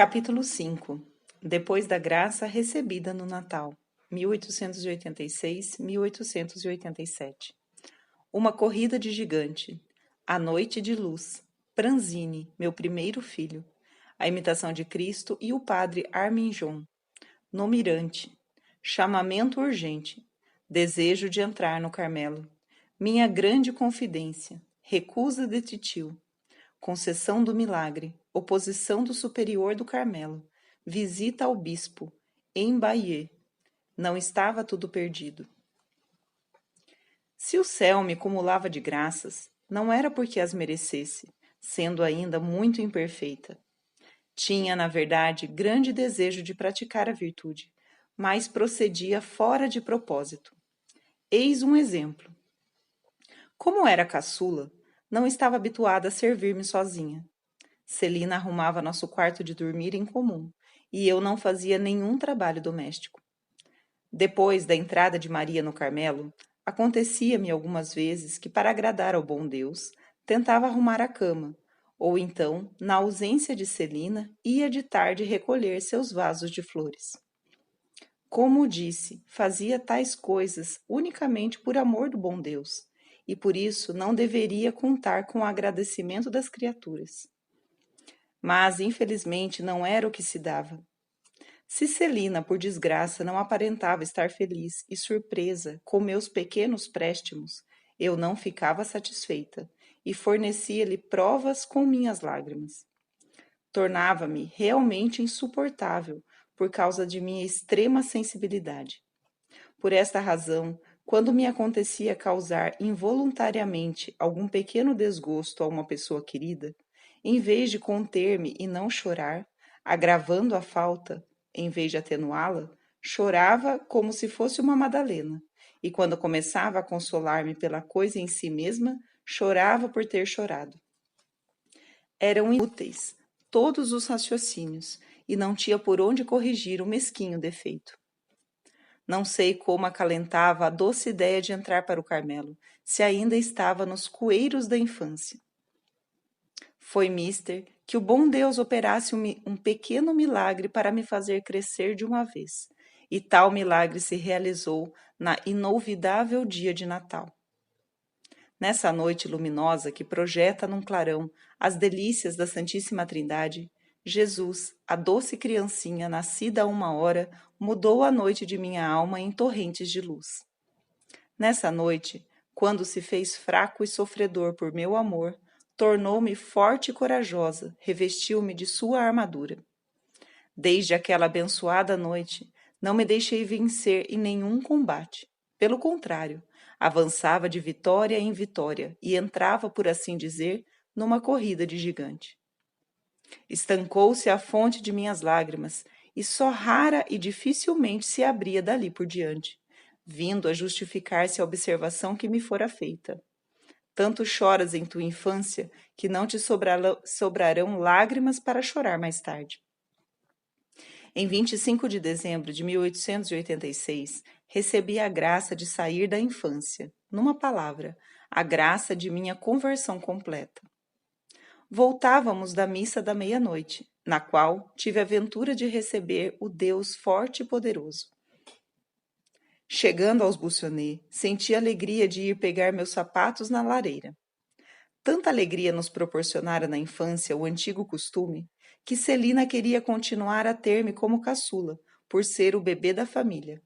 Capítulo 5. Depois da graça recebida no Natal, 1886-1887. Uma corrida de gigante. A noite de luz. Pranzini, meu primeiro filho. A imitação de Cristo e o padre Arminjon. No Mirante. Chamamento urgente. Desejo de entrar no Carmelo. Minha grande confidência. Recusa de titio. Concessão do milagre, oposição do superior do Carmelo, visita ao bispo, em Bayeux. Não estava tudo perdido. Se o céu me cumulava de graças, não era porque as merecesse, sendo ainda muito imperfeita. Tinha, na verdade, grande desejo de praticar a virtude, mas procedia fora de propósito. Eis um exemplo. Como era caçula, não estava habituada a servir-me sozinha. Celina arrumava nosso quarto de dormir em comum, e eu não fazia nenhum trabalho doméstico. Depois da entrada de Maria no Carmelo, acontecia-me algumas vezes que, para agradar ao bom Deus, tentava arrumar a cama, ou então, na ausência de Celina, ia de tarde recolher seus vasos de flores. Como disse, fazia tais coisas unicamente por amor do bom Deus, e por isso não deveria contar com o agradecimento das criaturas. Mas, infelizmente, não era o que se dava. Se Celina, por desgraça, não aparentava estar feliz e surpresa com meus pequenos préstimos, eu não ficava satisfeita e fornecia-lhe provas com minhas lágrimas. Tornava-me realmente insuportável por causa de minha extrema sensibilidade. Por esta razão, quando me acontecia causar involuntariamente algum pequeno desgosto a uma pessoa querida, em vez de conter-me e não chorar, agravando a falta, em vez de atenuá-la, chorava como se fosse uma Madalena, e quando começava a consolar-me pela coisa em si mesma, chorava por ter chorado. Eram inúteis todos os raciocínios, e não tinha por onde corrigir o mesquinho defeito. Não sei como acalentava a doce ideia de entrar para o Carmelo, se ainda estava nos coeiros da infância. Foi mister que o bom Deus operasse um pequeno milagre para me fazer crescer de uma vez, e tal milagre se realizou na inolvidável dia de Natal. Nessa noite luminosa que projeta num clarão as delícias da Santíssima Trindade, Jesus, a doce criancinha nascida a 1 hora, mudou a noite de minha alma em torrentes de luz. Nessa noite, quando se fez fraco e sofredor por meu amor, tornou-me forte e corajosa, revestiu-me de sua armadura. Desde aquela abençoada noite, não me deixei vencer em nenhum combate. Pelo contrário, avançava de vitória em vitória e entrava, por assim dizer, numa corrida de gigante. Estancou-se a fonte de minhas lágrimas e só rara e dificilmente se abria dali por diante, vindo a justificar-se a observação que me fora feita. Tanto choras em tua infância que não te sobrarão lágrimas para chorar mais tarde. Em 25 de dezembro de 1886, recebi a graça de sair da infância, numa palavra, a graça de minha conversão completa. Voltávamos da missa da meia-noite, na qual tive a ventura de receber o Deus forte e poderoso. Chegando aos Bussonnet, senti a alegria de ir pegar meus sapatos na lareira. Tanta alegria nos proporcionara na infância o antigo costume, que Celina queria continuar a ter-me como caçula, por ser o bebê da família.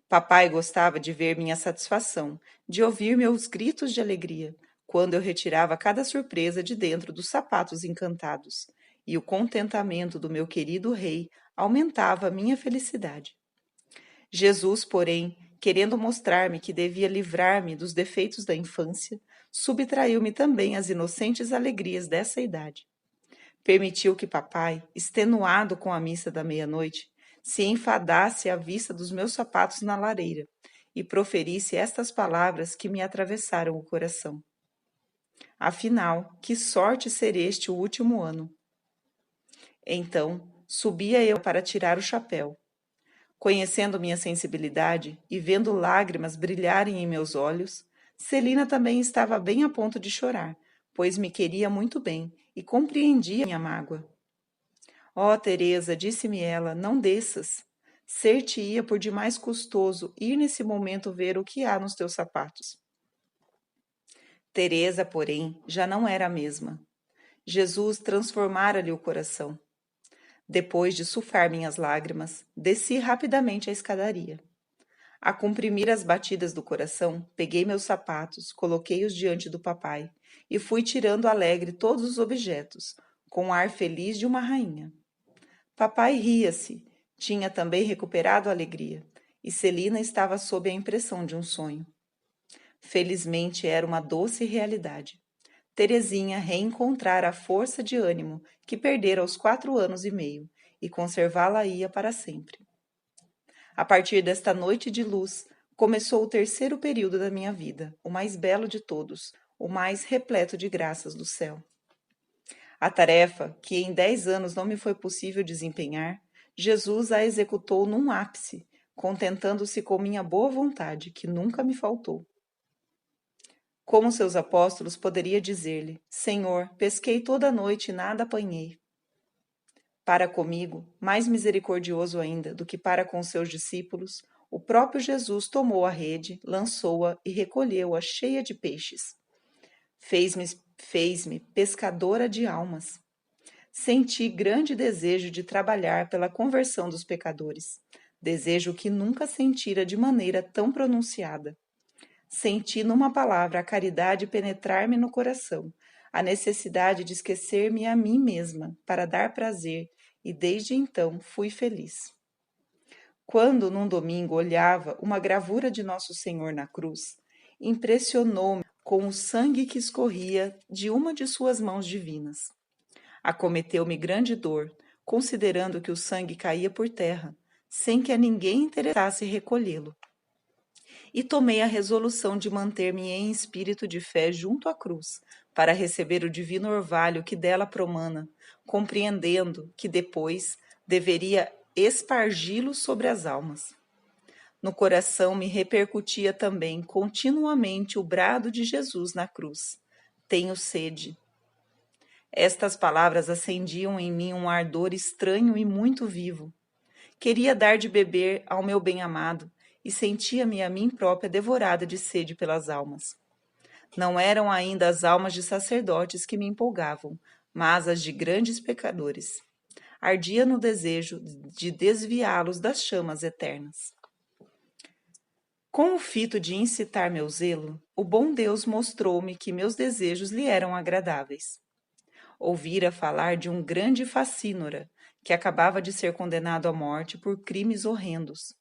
Papai gostava de ver minha satisfação, de ouvir meus gritos de alegria, quando eu retirava cada surpresa de dentro dos sapatos encantados, e o contentamento do meu querido rei aumentava a minha felicidade. Jesus, porém, querendo mostrar-me que devia livrar-me dos defeitos da infância, subtraiu-me também as inocentes alegrias dessa idade. Permitiu que papai, extenuado com a missa da meia-noite, se enfadasse à vista dos meus sapatos na lareira e proferisse estas palavras que me atravessaram o coração. Afinal, que sorte ser este o último ano! Então, subia eu para tirar o chapéu. Conhecendo minha sensibilidade e vendo lágrimas brilharem em meus olhos, Celina também estava bem a ponto de chorar, pois me queria muito bem e compreendia minha mágoa. Ó, Teresa, disse-me ela, não desças. Ser-te-ia por demais custoso ir nesse momento ver o que há nos teus sapatos. Teresa, porém, já não era a mesma. Jesus transformara-lhe o coração. Depois de sufrar minhas lágrimas, desci rapidamente a escadaria. A comprimir as batidas do coração, peguei meus sapatos, coloquei-os diante do papai e fui tirando alegre todos os objetos, com o ar feliz de uma rainha. Papai ria-se, tinha também recuperado a alegria, e Celina estava sob a impressão de um sonho. Felizmente era uma doce realidade. Terezinha reencontrara a força de ânimo que perdera aos 4 anos e meio e conservá-la-ia para sempre. A partir desta noite de luz, começou o terceiro período da minha vida, o mais belo de todos, o mais repleto de graças do céu. A tarefa, que em 10 anos não me foi possível desempenhar, Jesus a executou num ápice, contentando-se com minha boa vontade, que nunca me faltou. Como seus apóstolos, poderia dizer-lhe: Senhor, pesquei toda a noite e nada apanhei. Para comigo, mais misericordioso ainda do que para com seus discípulos, o próprio Jesus tomou a rede, lançou-a e recolheu-a cheia de peixes. Fez-me pescadora de almas. Senti grande desejo de trabalhar pela conversão dos pecadores, desejo que nunca sentira de maneira tão pronunciada. Senti numa palavra a caridade penetrar-me no coração, a necessidade de esquecer-me a mim mesma para dar prazer, e desde então fui feliz. Quando, num domingo, olhava uma gravura de Nosso Senhor na cruz, impressionou-me com o sangue que escorria de uma de suas mãos divinas. Acometeu-me grande dor, considerando que o sangue caía por terra, sem que a ninguém interessasse recolhê-lo. E tomei a resolução de manter-me em espírito de fé junto à cruz, para receber o divino orvalho que dela promana, compreendendo que depois deveria espargi-lo sobre as almas. No coração me repercutia também continuamente o brado de Jesus na cruz: Tenho sede. Estas palavras acendiam em mim um ardor estranho e muito vivo. Queria dar de beber ao meu bem-amado e sentia-me a mim própria devorada de sede pelas almas. Não eram ainda as almas de sacerdotes que me empolgavam, mas as de grandes pecadores. Ardia no desejo de desviá-los das chamas eternas. Com o fito de incitar meu zelo, o bom Deus mostrou-me que meus desejos lhe eram agradáveis. Ouvira falar de um grande facínora que acabava de ser condenado à morte por crimes horrendos.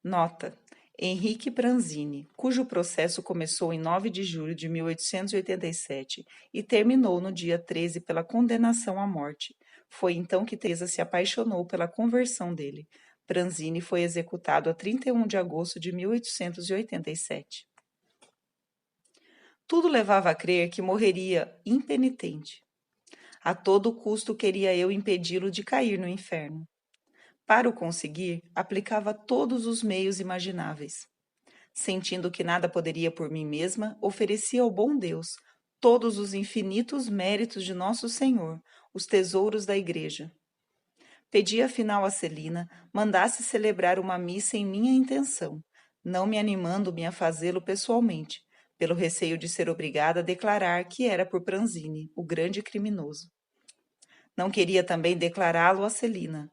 Nota: Henrique Branzini, cujo processo começou em 9 de julho de 1887 e terminou no dia 13 pela condenação à morte. Foi então que Teresa se apaixonou pela conversão dele. Branzini foi executado a 31 de agosto de 1887. Tudo levava a crer que morreria impenitente. A todo custo queria eu impedi-lo de cair no inferno. Para o conseguir, aplicava todos os meios imagináveis. Sentindo que nada poderia por mim mesma, oferecia ao bom Deus todos os infinitos méritos de Nosso Senhor, os tesouros da Igreja. Pedi afinal a Celina mandasse celebrar uma missa em minha intenção, não me animando-me a fazê-lo pessoalmente, pelo receio de ser obrigada a declarar que era por Pranzini, o grande criminoso. Não queria também declará-lo a Celina,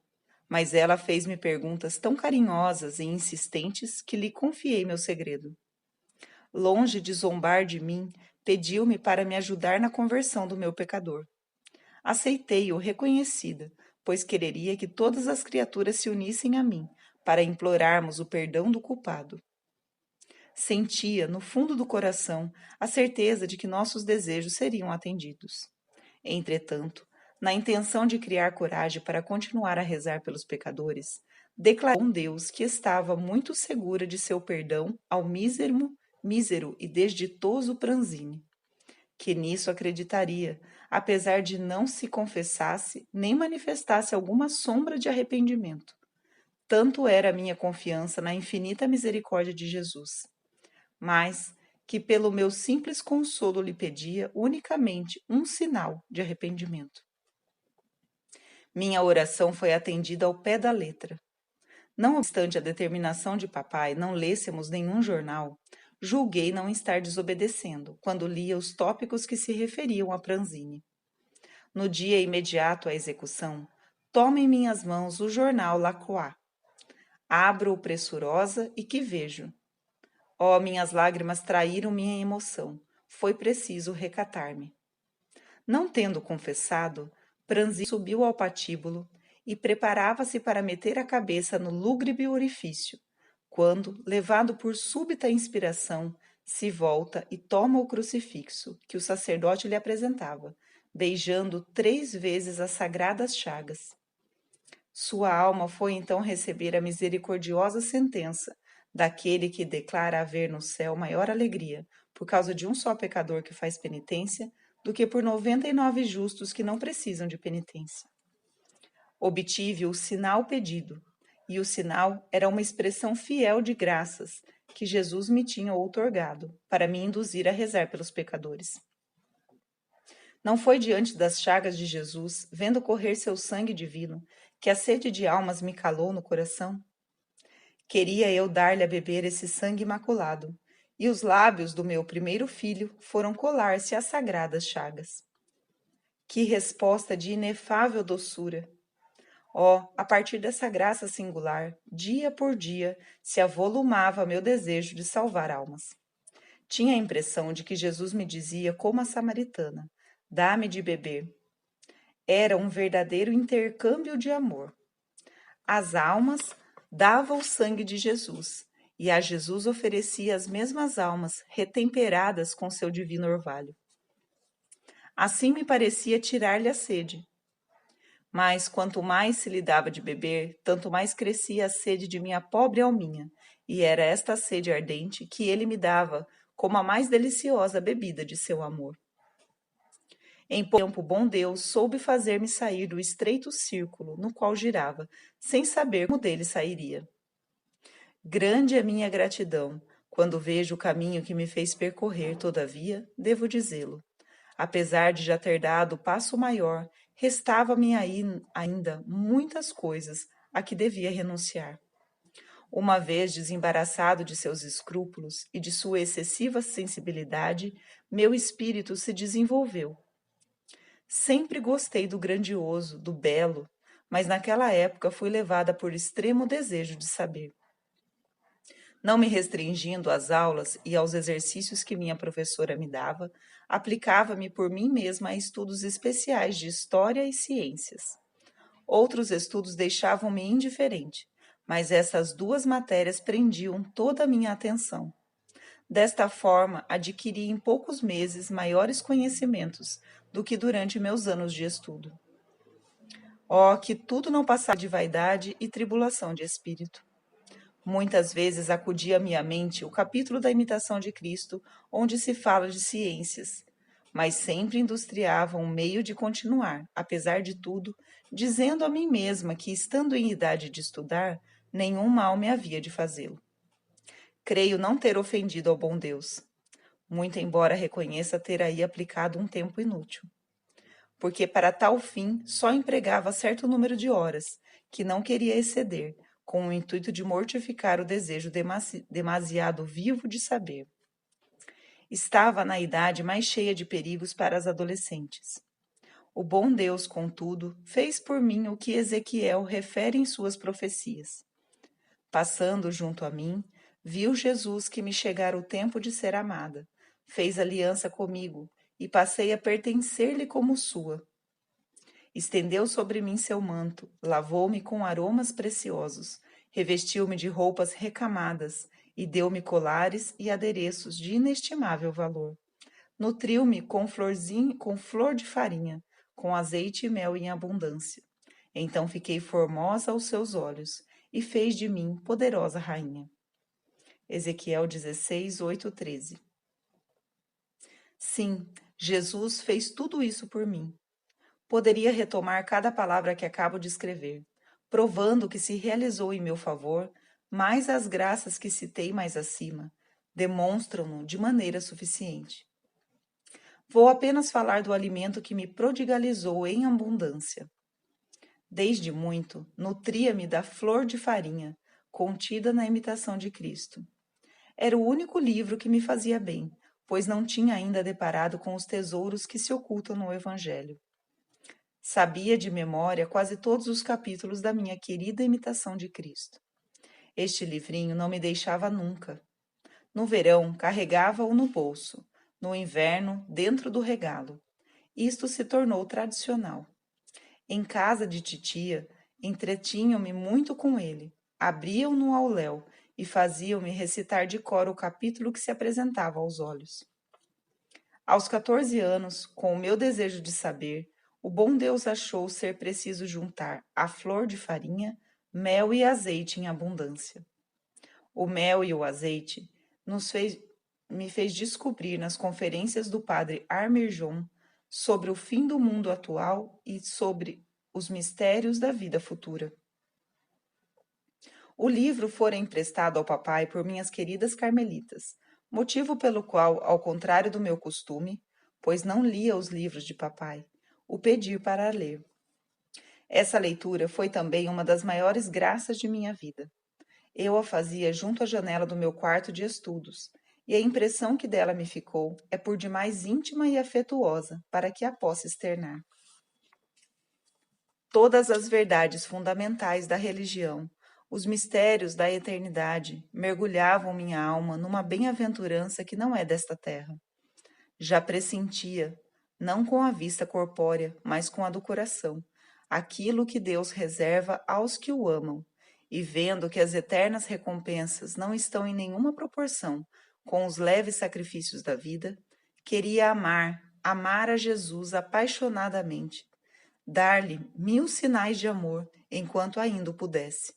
mas ela fez-me perguntas tão carinhosas e insistentes que lhe confiei meu segredo. Longe de zombar de mim, pediu-me para me ajudar na conversão do meu pecador. Aceitei-o reconhecida, pois quereria que todas as criaturas se unissem a mim, para implorarmos o perdão do culpado. Sentia, no fundo do coração, a certeza de que nossos desejos seriam atendidos. Entretanto, na intenção de criar coragem para continuar a rezar pelos pecadores, declarou a um Deus que estava muito segura de seu perdão ao mísero e desditoso Pranzini, que nisso acreditaria, apesar de não se confessasse nem manifestasse alguma sombra de arrependimento. Tanto era a minha confiança na infinita misericórdia de Jesus, mas que pelo meu simples consolo lhe pedia unicamente um sinal de arrependimento. Minha oração foi atendida ao pé da letra. Não obstante a determinação de papai não lêssemos nenhum jornal, julguei não estar desobedecendo quando lia os tópicos que se referiam a Pranzini. No dia imediato à execução, tomo em minhas mãos o jornal La Croix. Abro-o pressurosa e que vejo. Oh, minhas lágrimas traíram minha emoção. Foi preciso recatar-me. Não tendo confessado, Pranzini subiu ao patíbulo e preparava-se para meter a cabeça no lúgubre orifício, quando, levado por súbita inspiração, se volta e toma o crucifixo que o sacerdote lhe apresentava, beijando 3 vezes as sagradas chagas. Sua alma foi então receber a misericordiosa sentença daquele que declara haver no céu maior alegria por causa de um só pecador que faz penitência do que por 99 justos que não precisam de penitência. Obtive o sinal pedido, e o sinal era uma expressão fiel de graças que Jesus me tinha outorgado para me induzir a rezar pelos pecadores. Não foi diante das chagas de Jesus, vendo correr seu sangue divino, que a sede de almas me calou no coração? Queria eu dar-lhe a beber esse sangue imaculado, e os lábios do meu primeiro filho foram colar-se às sagradas chagas. Que resposta de inefável doçura! Oh, a partir dessa graça singular, dia por dia, se avolumava meu desejo de salvar almas. Tinha a impressão de que Jesus me dizia como a samaritana: dá-me de beber. Era um verdadeiro intercâmbio de amor. As almas davam o sangue de Jesus, e a Jesus oferecia as mesmas almas, retemperadas com seu divino orvalho. Assim me parecia tirar-lhe a sede. Mas quanto mais se lhe dava de beber, tanto mais crescia a sede de minha pobre alminha, e era esta sede ardente que ele me dava como a mais deliciosa bebida de seu amor. Em pouco tempo, o bom Deus soube fazer-me sair do estreito círculo no qual girava, sem saber como dele sairia. Grande é minha gratidão, quando vejo o caminho que me fez percorrer, todavia, devo dizê-lo. Apesar de já ter dado o passo maior, restava-me ainda muitas coisas a que devia renunciar. Uma vez desembaraçado de seus escrúpulos e de sua excessiva sensibilidade, meu espírito se desenvolveu. Sempre gostei do grandioso, do belo, mas naquela época fui levada por extremo desejo de saber. Não me restringindo às aulas e aos exercícios que minha professora me dava, aplicava-me por mim mesma a estudos especiais de história e ciências. Outros estudos deixavam-me indiferente, mas essas 2 matérias prendiam toda a minha atenção. Desta forma, adquiri em poucos meses maiores conhecimentos do que durante meus anos de estudo. Oh, que tudo não passava de vaidade e tribulação de espírito. Muitas vezes acudia à minha mente o capítulo da imitação de Cristo, onde se fala de ciências, mas sempre industriava um meio de continuar, apesar de tudo, dizendo a mim mesma que, estando em idade de estudar, nenhum mal me havia de fazê-lo. Creio não ter ofendido ao bom Deus, muito embora reconheça ter aí aplicado um tempo inútil, porque para tal fim só empregava certo número de horas, que não queria exceder, com o intuito de mortificar o desejo demasiado vivo de saber. Estava na idade mais cheia de perigos para as adolescentes. O bom Deus, contudo, fez por mim o que Ezequiel refere em suas profecias. Passando junto a mim, viu Jesus que me chegara o tempo de ser amada, fez aliança comigo e passei a pertencer-lhe como sua. Estendeu sobre mim seu manto, lavou-me com aromas preciosos, revestiu-me de roupas recamadas e deu-me colares e adereços de inestimável valor. Nutriu-me com flor de farinha, com azeite e mel em abundância. Então fiquei formosa aos seus olhos e fez de mim poderosa rainha. Ezequiel 16, 8, 13. Sim, Jesus fez tudo isso por mim. Poderia retomar cada palavra que acabo de escrever, provando que se realizou em meu favor, mas as graças que citei mais acima demonstram-no de maneira suficiente. Vou apenas falar do alimento que me prodigalizou em abundância. Desde muito, nutria-me da flor de farinha, contida na imitação de Cristo. Era o único livro que me fazia bem, pois não tinha ainda deparado com os tesouros que se ocultam no Evangelho. Sabia de memória quase todos os capítulos da minha querida imitação de Cristo. Este livrinho não me deixava nunca. No verão, carregava-o no bolso, no inverno, dentro do regalo. Isto se tornou tradicional. Em casa de titia, entretinham-me muito com ele, abriam-no ao léu e faziam-me recitar de cor o capítulo que se apresentava aos olhos. Aos 14 anos, com o meu desejo de saber, o bom Deus achou ser preciso juntar a flor de farinha, mel e azeite em abundância. O mel e o azeite me fez descobrir nas conferências do padre Armirjon sobre o fim do mundo atual e sobre os mistérios da vida futura. O livro fora emprestado ao papai por minhas queridas carmelitas, motivo pelo qual, ao contrário do meu costume, pois não lia os livros de papai, o pedi para ler. Essa leitura foi também uma das maiores graças de minha vida. Eu a fazia junto à janela do meu quarto de estudos, e a impressão que dela me ficou é por demais íntima e afetuosa para que a possa externar. Todas as verdades fundamentais da religião, os mistérios da eternidade, mergulhavam minha alma numa bem-aventurança que não é desta terra. Já pressentia, não com a vista corpórea, mas com a do coração, aquilo que Deus reserva aos que o amam, e vendo que as eternas recompensas não estão em nenhuma proporção com os leves sacrifícios da vida, queria amar a Jesus apaixonadamente, dar-lhe 1000 sinais de amor enquanto ainda o pudesse.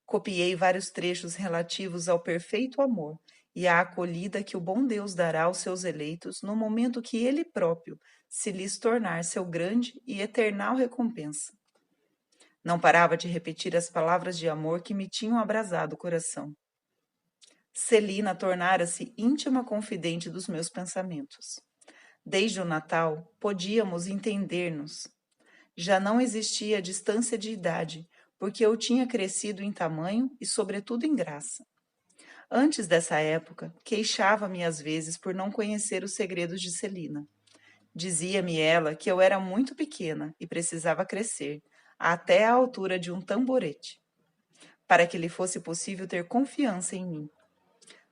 Copiei vários trechos relativos ao perfeito amor e à acolhida que o bom Deus dará aos seus eleitos no momento que ele próprio se lhes tornar seu grande e eternal recompensa. Não parava de repetir as palavras de amor que me tinham abrasado o coração. Celina tornara-se íntima confidente dos meus pensamentos. Desde o Natal, podíamos entender-nos. Já não existia distância de idade, porque eu tinha crescido em tamanho e, sobretudo, em graça. Antes dessa época, queixava-me às vezes por não conhecer os segredos de Celina. Dizia-me ela que eu era muito pequena e precisava crescer, até a altura de um tamborete, para que lhe fosse possível ter confiança em mim.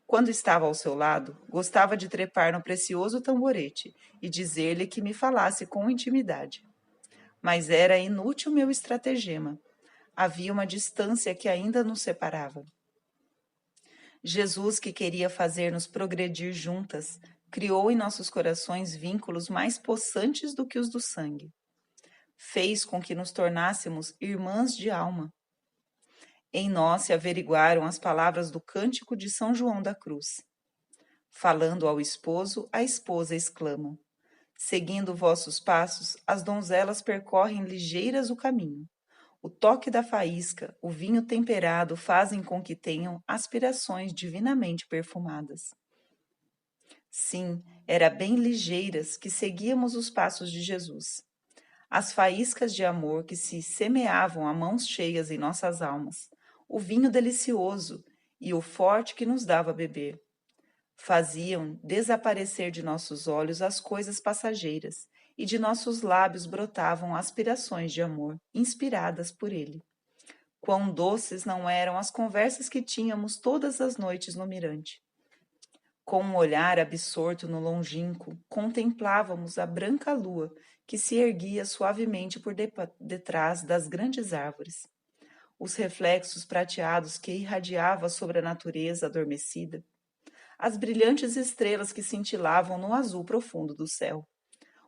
Quando estava ao seu lado, gostava de trepar no precioso tamborete e dizer-lhe que me falasse com intimidade. Mas era inútil meu estratagema. Havia uma distância que ainda nos separava. Jesus, que queria fazer-nos progredir juntas, criou em nossos corações vínculos mais possantes do que os do sangue. Fez com que nos tornássemos irmãs de alma. Em nós se averiguaram as palavras do cântico de São João da Cruz. Falando ao esposo, a esposa exclama: seguindo vossos passos, as donzelas percorrem ligeiras o caminho. O toque da faísca, o vinho temperado fazem com que tenham aspirações divinamente perfumadas. Sim, era bem ligeiras que seguíamos os passos de Jesus. As faíscas de amor que se semeavam a mãos cheias em nossas almas, o vinho delicioso e o forte que nos dava a beber. Faziam desaparecer de nossos olhos as coisas passageiras, e de nossos lábios brotavam aspirações de amor, inspiradas por ele. Quão doces não eram as conversas que tínhamos todas as noites no mirante. Com um olhar absorto no longínquo, contemplávamos a branca lua que se erguia suavemente por detrás das grandes árvores. Os reflexos prateados que irradiava sobre a natureza adormecida, as brilhantes estrelas que cintilavam no azul profundo do céu,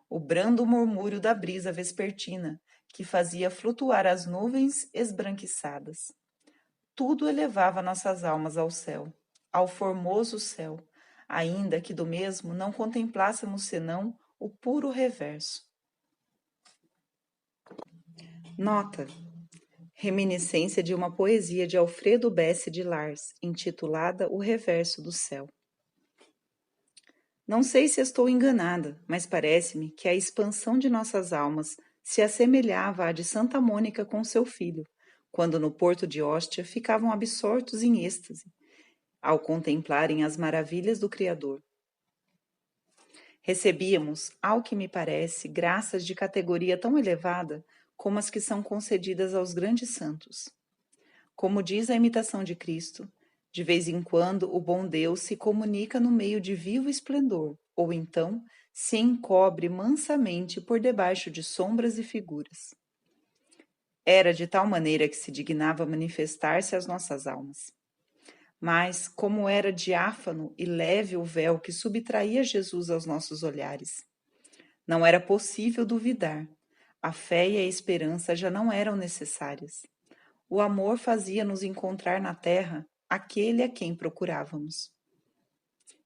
o brando murmúrio da brisa vespertina, que fazia flutuar as nuvens esbranquiçadas. Tudo elevava nossas almas ao céu, ao formoso céu, ainda que do mesmo não contemplássemos senão o puro reverso. Nota: reminiscência de uma poesia de Alfredo Besse de Lars, intitulada O Reverso do Céu. Não sei se estou enganada, mas parece-me que a expansão de nossas almas se assemelhava à de Santa Mônica com seu filho, quando no porto de Ostia ficavam absortos em êxtase, ao contemplarem as maravilhas do Criador. Recebíamos, ao que me parece, graças de categoria tão elevada como as que são concedidas aos grandes santos. Como diz a imitação de Cristo, de vez em quando o bom Deus se comunica no meio de vivo esplendor, ou então se encobre mansamente por debaixo de sombras e figuras. Era de tal maneira que se dignava manifestar-se às nossas almas. Mas, como era diáfano e leve o véu que subtraía Jesus aos nossos olhares, não era possível duvidar. A fé e a esperança já não eram necessárias. O amor fazia-nos encontrar na terra aquele a quem procurávamos.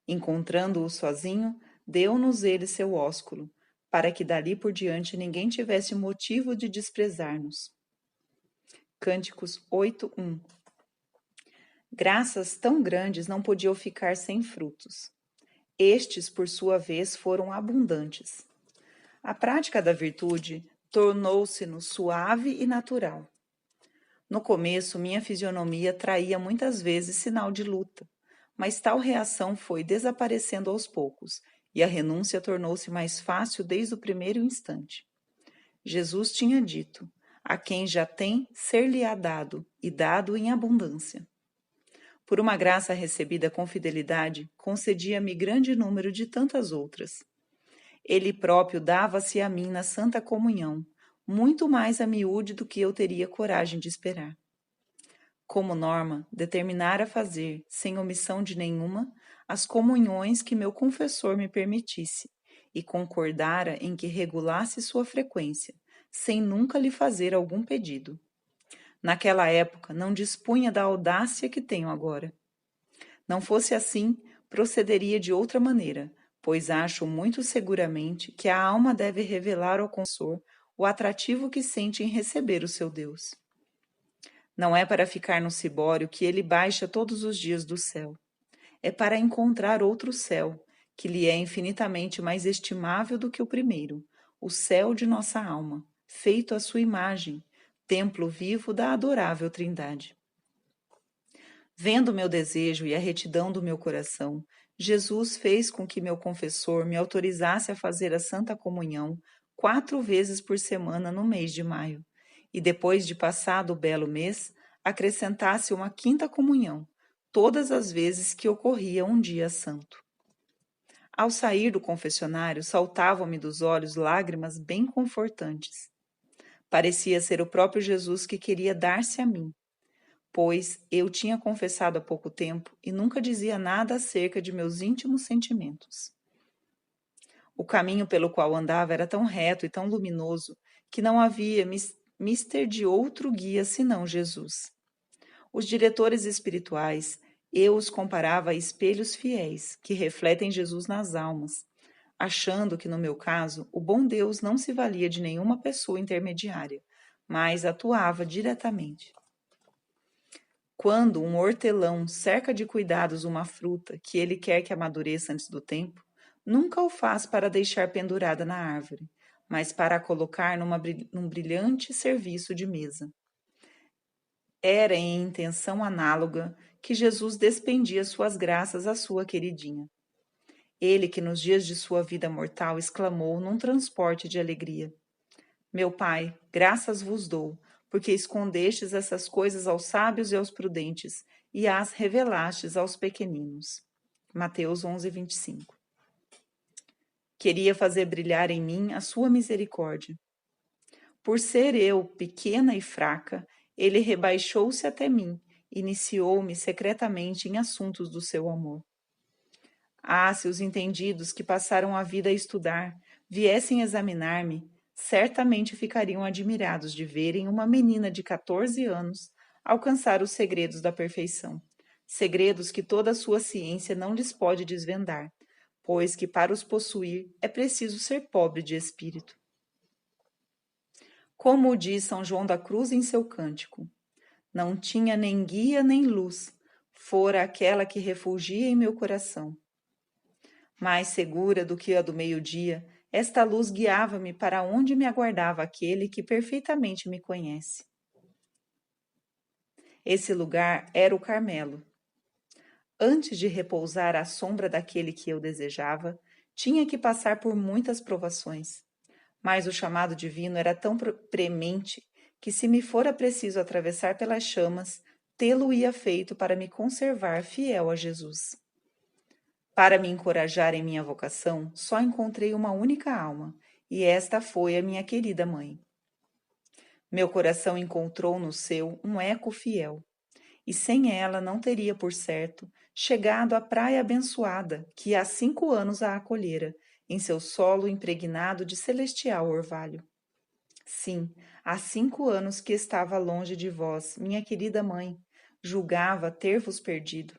Encontrando-o sozinho, deu-nos ele seu ósculo, para que dali por diante ninguém tivesse motivo de desprezar-nos. Cânticos 8:1. Graças tão grandes não podiam ficar sem frutos. Estes, por sua vez, foram abundantes. A prática da virtude tornou-se-nos suave e natural. No começo, minha fisionomia traía muitas vezes sinal de luta, mas tal reação foi desaparecendo aos poucos, e a renúncia tornou-se mais fácil desde o primeiro instante. Jesus tinha dito: a quem já tem, ser-lhe-á dado, e dado em abundância. Por uma graça recebida com fidelidade, concedia-me grande número de tantas outras. Ele próprio dava-se a mim na santa comunhão, muito mais a miúde do que eu teria coragem de esperar. Como norma, determinara fazer, sem omissão de nenhuma, as comunhões que meu confessor me permitisse, e concordara em que regulasse sua frequência, sem nunca lhe fazer algum pedido. Naquela época, não dispunha da audácia que tenho agora. Não fosse assim, procederia de outra maneira, pois acho muito seguramente que a alma deve revelar ao confessor o atrativo que sente em receber o seu Deus. Não é para ficar no cibório que ele baixa todos os dias do céu. É para encontrar outro céu, que lhe é infinitamente mais estimável do que o primeiro, o céu de nossa alma, feito à sua imagem, templo vivo da adorável Trindade. Vendo meu desejo e a retidão do meu coração, Jesus fez com que meu confessor me autorizasse a fazer a Santa Comunhão 4 vezes por semana no mês de maio, e depois de passado o belo mês, acrescentasse uma 5ª comunhão, todas as vezes que ocorria um dia santo. Ao sair do confessionário, saltavam-me dos olhos lágrimas bem confortantes. Parecia ser o próprio Jesus que queria dar-se a mim, pois eu tinha confessado há pouco tempo e nunca dizia nada acerca de meus íntimos sentimentos. O caminho pelo qual andava era tão reto e tão luminoso que não havia mister de outro guia senão Jesus. Os diretores espirituais, eu os comparava a espelhos fiéis que refletem Jesus nas almas, achando que, no meu caso, o bom Deus não se valia de nenhuma pessoa intermediária, mas atuava diretamente. Quando um hortelão cerca de cuidados uma fruta que ele quer que amadureça antes do tempo, nunca o faz para deixar pendurada na árvore, mas para a colocar num brilhante serviço de mesa. Era em intenção análoga que Jesus despendia suas graças à sua queridinha. Ele que nos dias de sua vida mortal exclamou num transporte de alegria: Meu Pai, graças vos dou, porque escondestes essas coisas aos sábios e aos prudentes, e as revelastes aos pequeninos. Mateus 11:25. Queria fazer brilhar em mim a sua misericórdia. Por ser eu pequena e fraca, ele rebaixou-se até mim, iniciou-me secretamente em assuntos do seu amor. Ah, se os entendidos que passaram a vida a estudar viessem examinar-me, certamente ficariam admirados de verem uma menina de 14 anos alcançar os segredos da perfeição, segredos que toda a sua ciência não lhes pode desvendar, pois que para os possuir é preciso ser pobre de espírito. Como o diz São João da Cruz em seu cântico, não tinha nem guia nem luz, fora aquela que refugia em meu coração. Mais segura do que a do meio-dia, Esta luz guiava-me para onde me aguardava aquele que perfeitamente me conhece. Esse lugar era o Carmelo. Antes de repousar à sombra daquele que eu desejava, tinha que passar por muitas provações. Mas o chamado divino era tão premente que, se me fora preciso atravessar pelas chamas, tê-lo-ia feito para me conservar fiel a Jesus. Para me encorajar em minha vocação, só encontrei uma única alma, e esta foi a minha querida mãe. Meu coração encontrou no seu um eco fiel, e sem ela não teria, por certo, chegado à praia abençoada que há 5 anos a acolhera, em seu solo impregnado de celestial orvalho. Sim, há 5 anos que estava longe de vós, minha querida mãe, julgava ter-vos perdido.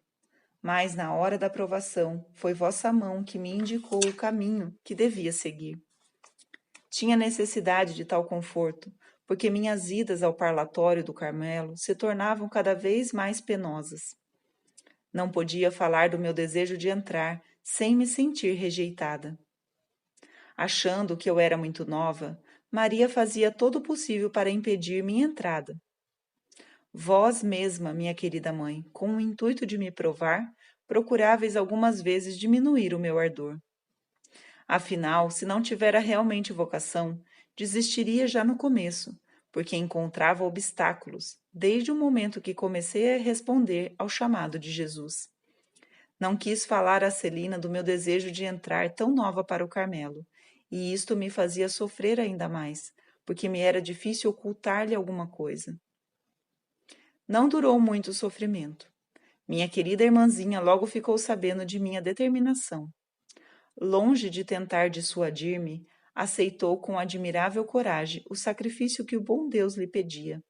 Mas na hora da provação, foi vossa mão que me indicou o caminho que devia seguir. Tinha necessidade de tal conforto, porque minhas idas ao parlatório do Carmelo se tornavam cada vez mais penosas. Não podia falar do meu desejo de entrar sem me sentir rejeitada. Achando que eu era muito nova, Maria fazia todo o possível para impedir minha entrada. Vós mesma, minha querida mãe, com o intuito de me provar, procuráveis algumas vezes diminuir o meu ardor. Afinal, se não tivera realmente vocação, desistiria já no começo, porque encontrava obstáculos, desde o momento que comecei a responder ao chamado de Jesus. Não quis falar a Celina do meu desejo de entrar tão nova para o Carmelo, e isto me fazia sofrer ainda mais, porque me era difícil ocultar-lhe alguma coisa. Não durou muito o sofrimento. Minha querida irmãzinha logo ficou sabendo de minha determinação. Longe de tentar dissuadir-me, aceitou com admirável coragem o sacrifício que o bom Deus lhe pedia.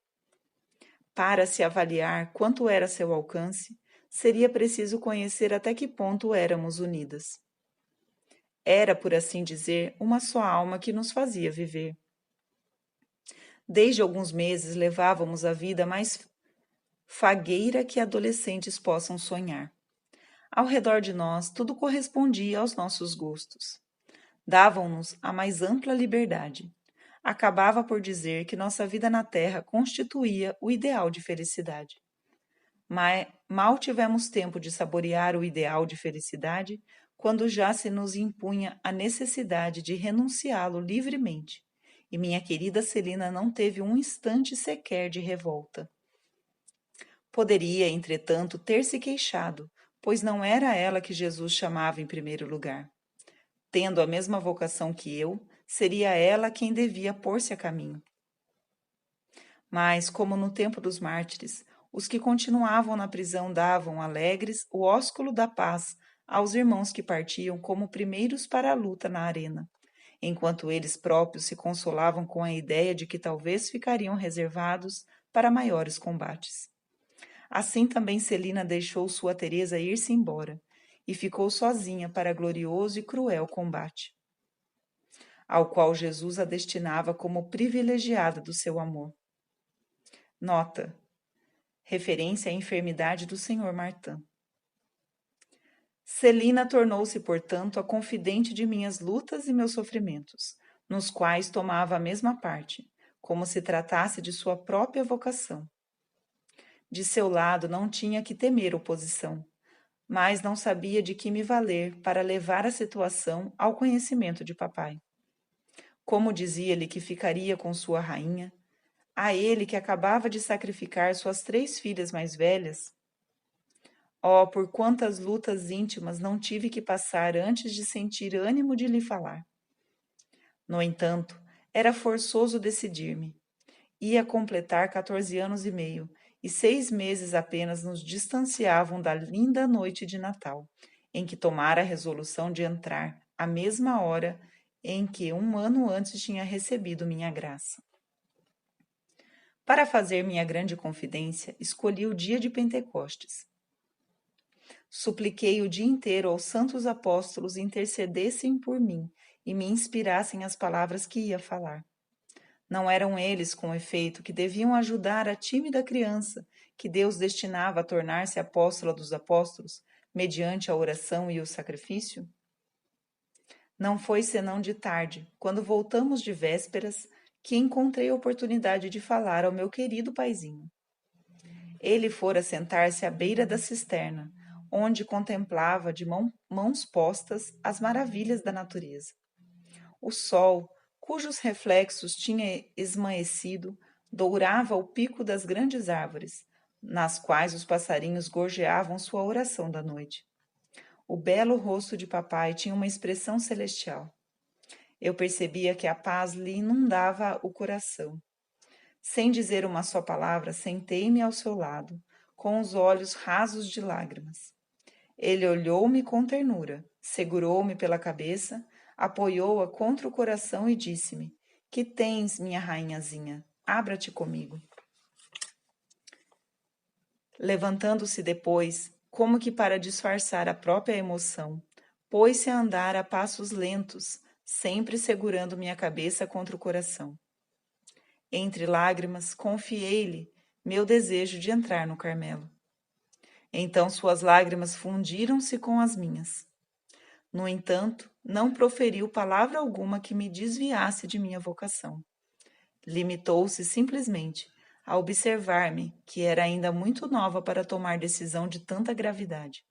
Para se avaliar quanto era seu alcance, seria preciso conhecer até que ponto éramos unidas. Era, por assim dizer, uma só alma que nos fazia viver. Desde alguns meses levávamos a vida mais fagueira que adolescentes possam sonhar. Ao redor de nós, tudo correspondia aos nossos gostos. Davam-nos a mais ampla liberdade. Acabava por dizer que nossa vida na Terra constituía o ideal de felicidade. Mas mal tivemos tempo de saborear o ideal de felicidade quando já se nos impunha a necessidade de renunciá-lo livremente, e minha querida Celina não teve um instante sequer de revolta. Poderia, entretanto, ter se queixado, pois não era ela que Jesus chamava em primeiro lugar. Tendo a mesma vocação que eu, seria ela quem devia pôr-se a caminho. Mas, como no tempo dos mártires, os que continuavam na prisão davam alegres o ósculo da paz aos irmãos que partiam como primeiros para a luta na arena, enquanto eles próprios se consolavam com a ideia de que talvez ficariam reservados para maiores combates. Assim também Celina deixou sua Teresa ir-se embora, e ficou sozinha para glorioso e cruel combate, ao qual Jesus a destinava como privilegiada do seu amor. Nota: referência à enfermidade do Sr. Martin. Celina tornou-se, portanto, a confidente de minhas lutas e meus sofrimentos, nos quais tomava a mesma parte, como se tratasse de sua própria vocação. De seu lado não tinha que temer oposição, mas não sabia de que me valer para levar a situação ao conhecimento de papai. Como dizia-lhe que ficaria com sua rainha, a ele que acabava de sacrificar suas 3 filhas mais velhas. Oh, por quantas lutas íntimas não tive que passar antes de sentir ânimo de lhe falar. No entanto, era forçoso decidir-me. Ia completar 14 anos e meio, e 6 meses apenas nos distanciavam da linda noite de Natal, em que tomara a resolução de entrar à mesma hora em que 1 ano antes tinha recebido minha graça. Para fazer minha grande confidência, escolhi o dia de Pentecostes. Supliquei o dia inteiro aos santos apóstolos intercedessem por mim e me inspirassem as palavras que ia falar. Não eram eles, com efeito, que deviam ajudar a tímida criança que Deus destinava a tornar-se apóstola dos apóstolos, mediante a oração e o sacrifício? Não foi senão de tarde, quando voltamos de vésperas, que encontrei a oportunidade de falar ao meu querido paizinho. Ele fora sentar-se à beira da cisterna, onde contemplava de mãos postas as maravilhas da natureza. O sol, cujos reflexos tinha esmaecido, dourava o pico das grandes árvores, nas quais os passarinhos gorjeavam sua oração da noite. O belo rosto de papai tinha uma expressão celestial. Eu percebia que a paz lhe inundava o coração. Sem dizer uma só palavra, sentei-me ao seu lado, com os olhos rasos de lágrimas. Ele olhou-me com ternura, segurou-me pela cabeça, apoiou-a contra o coração e disse-me: Que tens, minha rainhazinha? Abra-te comigo. Levantando-se depois, como que para disfarçar a própria emoção, pôs-se a andar a passos lentos, sempre segurando minha cabeça contra o coração. Entre lágrimas, confiei-lhe meu desejo de entrar no Carmelo. Então suas lágrimas fundiram-se com as minhas. No entanto, não proferiu palavra alguma que me desviasse de minha vocação. Limitou-se simplesmente a observar-me, que era ainda muito nova para tomar decisão de tanta gravidade.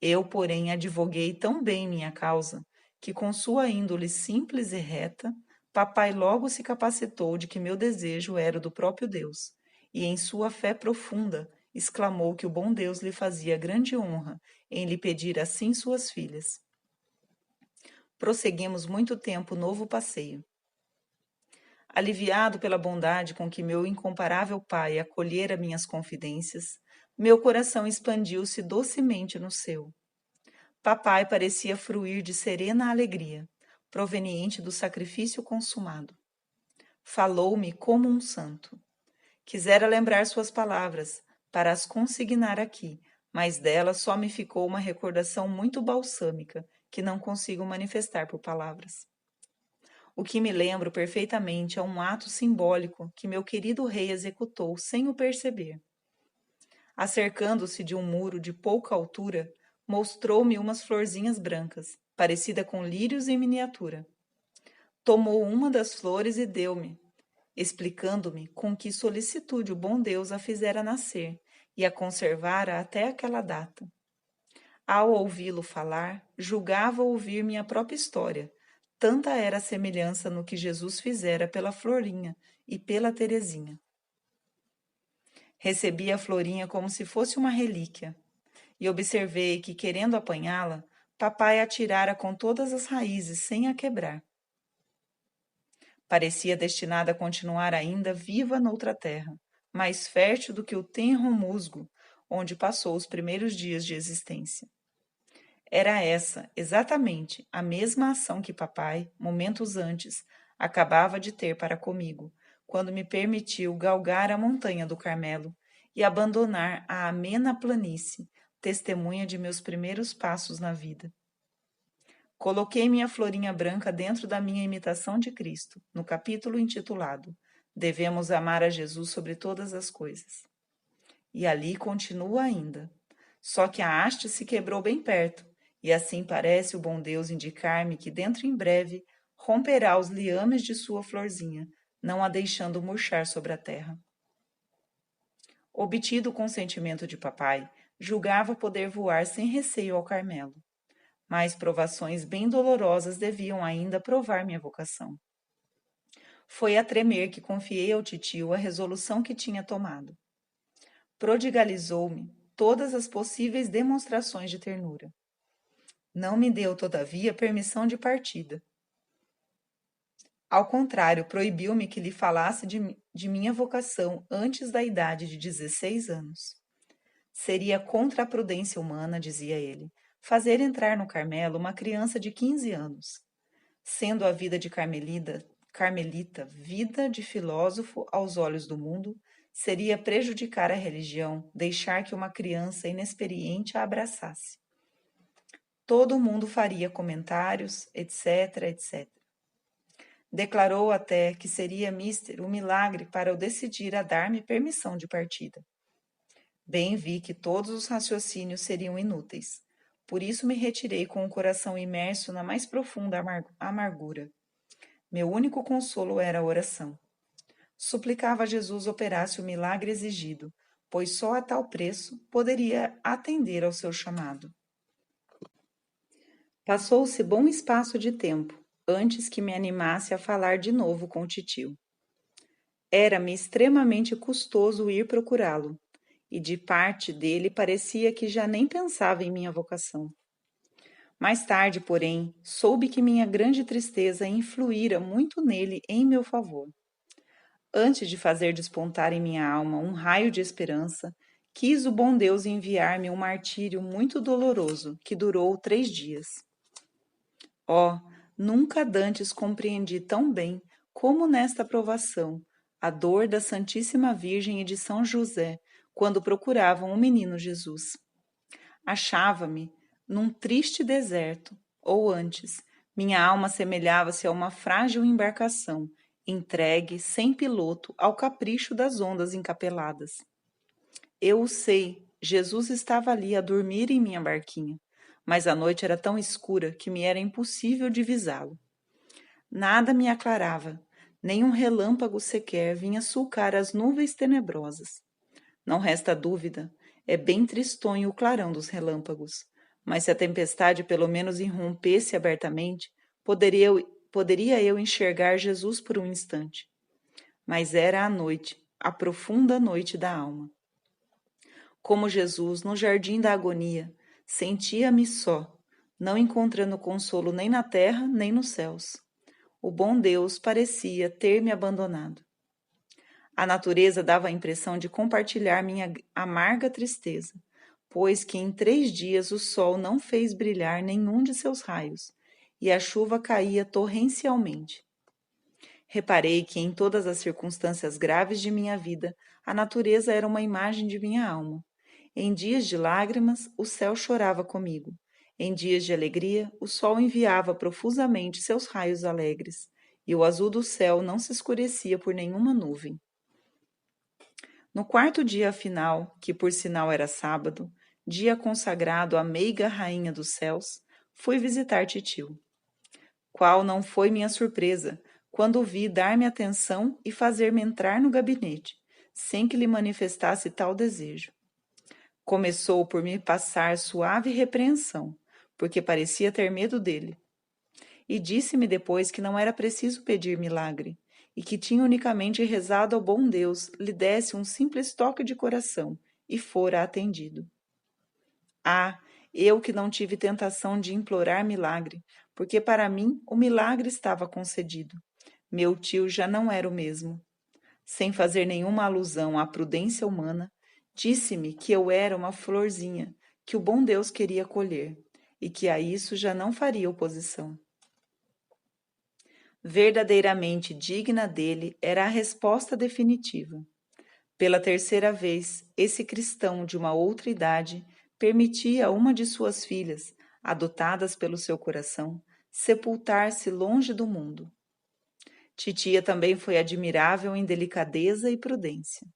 Eu, porém, advoguei tão bem minha causa, que com sua índole simples e reta, papai logo se capacitou de que meu desejo era o do próprio Deus, e em sua fé profunda exclamou que o bom Deus lhe fazia grande honra em lhe pedir assim suas filhas. Prosseguimos muito tempo o novo passeio. Aliviado pela bondade com que meu incomparável pai acolhera minhas confidências, meu coração expandiu-se docemente no seu. Papai parecia fruir de serena alegria, proveniente do sacrifício consumado. Falou-me como um santo. Quisera lembrar suas palavras, para as consignar aqui, mas delas só me ficou uma recordação muito balsâmica, que não consigo manifestar por palavras. O que me lembro perfeitamente é um ato simbólico que meu querido rei executou sem o perceber. Acercando-se de um muro de pouca altura, mostrou-me umas florzinhas brancas, parecida com lírios em miniatura. Tomou uma das flores e deu-me, explicando-me com que solicitude o bom Deus a fizera nascer e a conservara até aquela data. Ao ouvi-lo falar, julgava ouvir minha própria história, tanta era a semelhança no que Jesus fizera pela Florinha e pela Terezinha. Recebi a Florinha como se fosse uma relíquia, e observei que, querendo apanhá-la, papai a tirara com todas as raízes, sem a quebrar. Parecia destinada a continuar ainda viva noutra terra, mais fértil do que o tenro musgo, onde passou os primeiros dias de existência. Era essa, exatamente, a mesma ação que papai, momentos antes, acabava de ter para comigo, quando me permitiu galgar a montanha do Carmelo e abandonar a amena planície, testemunha de meus primeiros passos na vida. Coloquei minha florinha branca dentro da minha imitação de Cristo, no capítulo intitulado Devemos amar a Jesus sobre todas as coisas. E ali continua ainda. Só que a haste se quebrou bem perto, e assim parece o bom Deus indicar-me que dentro em breve romperá os liames de sua florzinha, não a deixando murchar sobre a terra. Obtido o consentimento de papai, julgava poder voar sem receio ao Carmelo. Mas provações bem dolorosas deviam ainda provar minha vocação. Foi a tremer que confiei ao titio a resolução que tinha tomado. Prodigalizou-me todas as possíveis demonstrações de ternura. Não me deu, todavia, permissão de partida. Ao contrário, proibiu-me que lhe falasse de minha vocação antes da idade de 16 anos. Seria contra a prudência humana, dizia ele, fazer entrar no Carmelo uma criança de 15 anos. Sendo a vida de carmelita, vida de filósofo aos olhos do mundo, seria prejudicar a religião deixar que uma criança inexperiente a abraçasse. Todo mundo faria comentários, etc, etc. Declarou até que seria mister um milagre para o decidir a dar-me permissão de partida. Bem vi que todos os raciocínios seriam inúteis, Por isso me retirei com o coração imerso na mais profunda amargura. Meu único consolo era a oração. Suplicava a Jesus operasse o milagre exigido, pois só a tal preço poderia atender ao seu chamado. Passou-se bom espaço de tempo, antes que me animasse a falar de novo com o titio. Era-me extremamente custoso ir procurá-lo, e de parte dele parecia que já nem pensava em minha vocação. Mais tarde, porém, soube que minha grande tristeza influíra muito nele em meu favor. Antes de fazer despontar em minha alma um raio de esperança, quis o bom Deus enviar-me um martírio muito doloroso, que durou 3 dias. Oh, nunca dantes compreendi tão bem como nesta provação a dor da Santíssima Virgem e de São José quando procuravam o menino Jesus. Achava-me num triste deserto, ou antes, minha alma semelhava-se a uma frágil embarcação, entregue, sem piloto, ao capricho das ondas encapeladas. Eu o sei, Jesus estava ali a dormir em minha barquinha, mas a noite era tão escura que me era impossível divisá-lo. Nada me aclarava, nem um relâmpago sequer vinha sulcar as nuvens tenebrosas. Não resta dúvida, é bem tristonho o clarão dos relâmpagos, mas se a tempestade pelo menos irrompesse abertamente, poderia eu enxergar Jesus por um instante. Mas era a noite, a profunda noite da alma. Como Jesus, no jardim da agonia, sentia-me só, não encontrando consolo nem na terra nem nos céus. O bom Deus parecia ter me abandonado. A natureza dava a impressão de compartilhar minha amarga tristeza, pois que em 3 dias o sol não fez brilhar nenhum de seus raios, e a chuva caía torrencialmente. Reparei que em todas as circunstâncias graves de minha vida, a natureza era uma imagem de minha alma. Em dias de lágrimas, o céu chorava comigo. Em dias de alegria, o sol enviava profusamente seus raios alegres, e o azul do céu não se escurecia por nenhuma nuvem. No 4º dia final, que por sinal era sábado, dia consagrado à meiga rainha dos céus, fui visitar titio. Qual não foi minha surpresa quando o vi dar-me atenção e fazer-me entrar no gabinete, sem que lhe manifestasse tal desejo. Começou por me passar suave repreensão, porque parecia ter medo dele. E disse-me depois que não era preciso pedir milagre, e que tinha unicamente rezado ao bom Deus lhe desse um simples toque de coração, e fora atendido. Ah, eu que não tive tentação de implorar milagre, porque para mim o milagre estava concedido. Meu tio já não era o mesmo. Sem fazer nenhuma alusão à prudência humana, disse-me que eu era uma florzinha que o bom Deus queria colher, e que a isso já não faria oposição. Verdadeiramente digna dele era a resposta definitiva. Pela 3ª vez, esse cristão de uma outra idade permitia a uma de suas filhas, adotadas pelo seu coração, sepultar-se longe do mundo. Titia também foi admirável em delicadeza e prudência.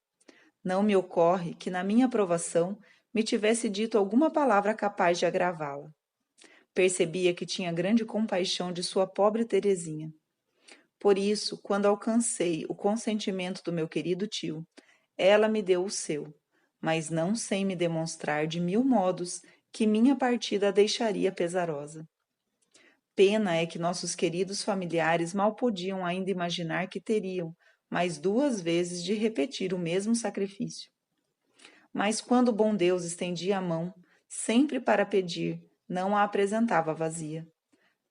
Não me ocorre que na minha aprovação me tivesse dito alguma palavra capaz de agravá-la. Percebia que tinha grande compaixão de sua pobre Terezinha. Por isso, quando alcancei o consentimento do meu querido tio, ela me deu o seu, mas não sem me demonstrar de 1000 modos que minha partida a deixaria pesarosa. Pena é que nossos queridos familiares mal podiam ainda imaginar que teriam mais 2 vezes de repetir o mesmo sacrifício. Mas quando o bom Deus estendia a mão, sempre para pedir, não a apresentava vazia.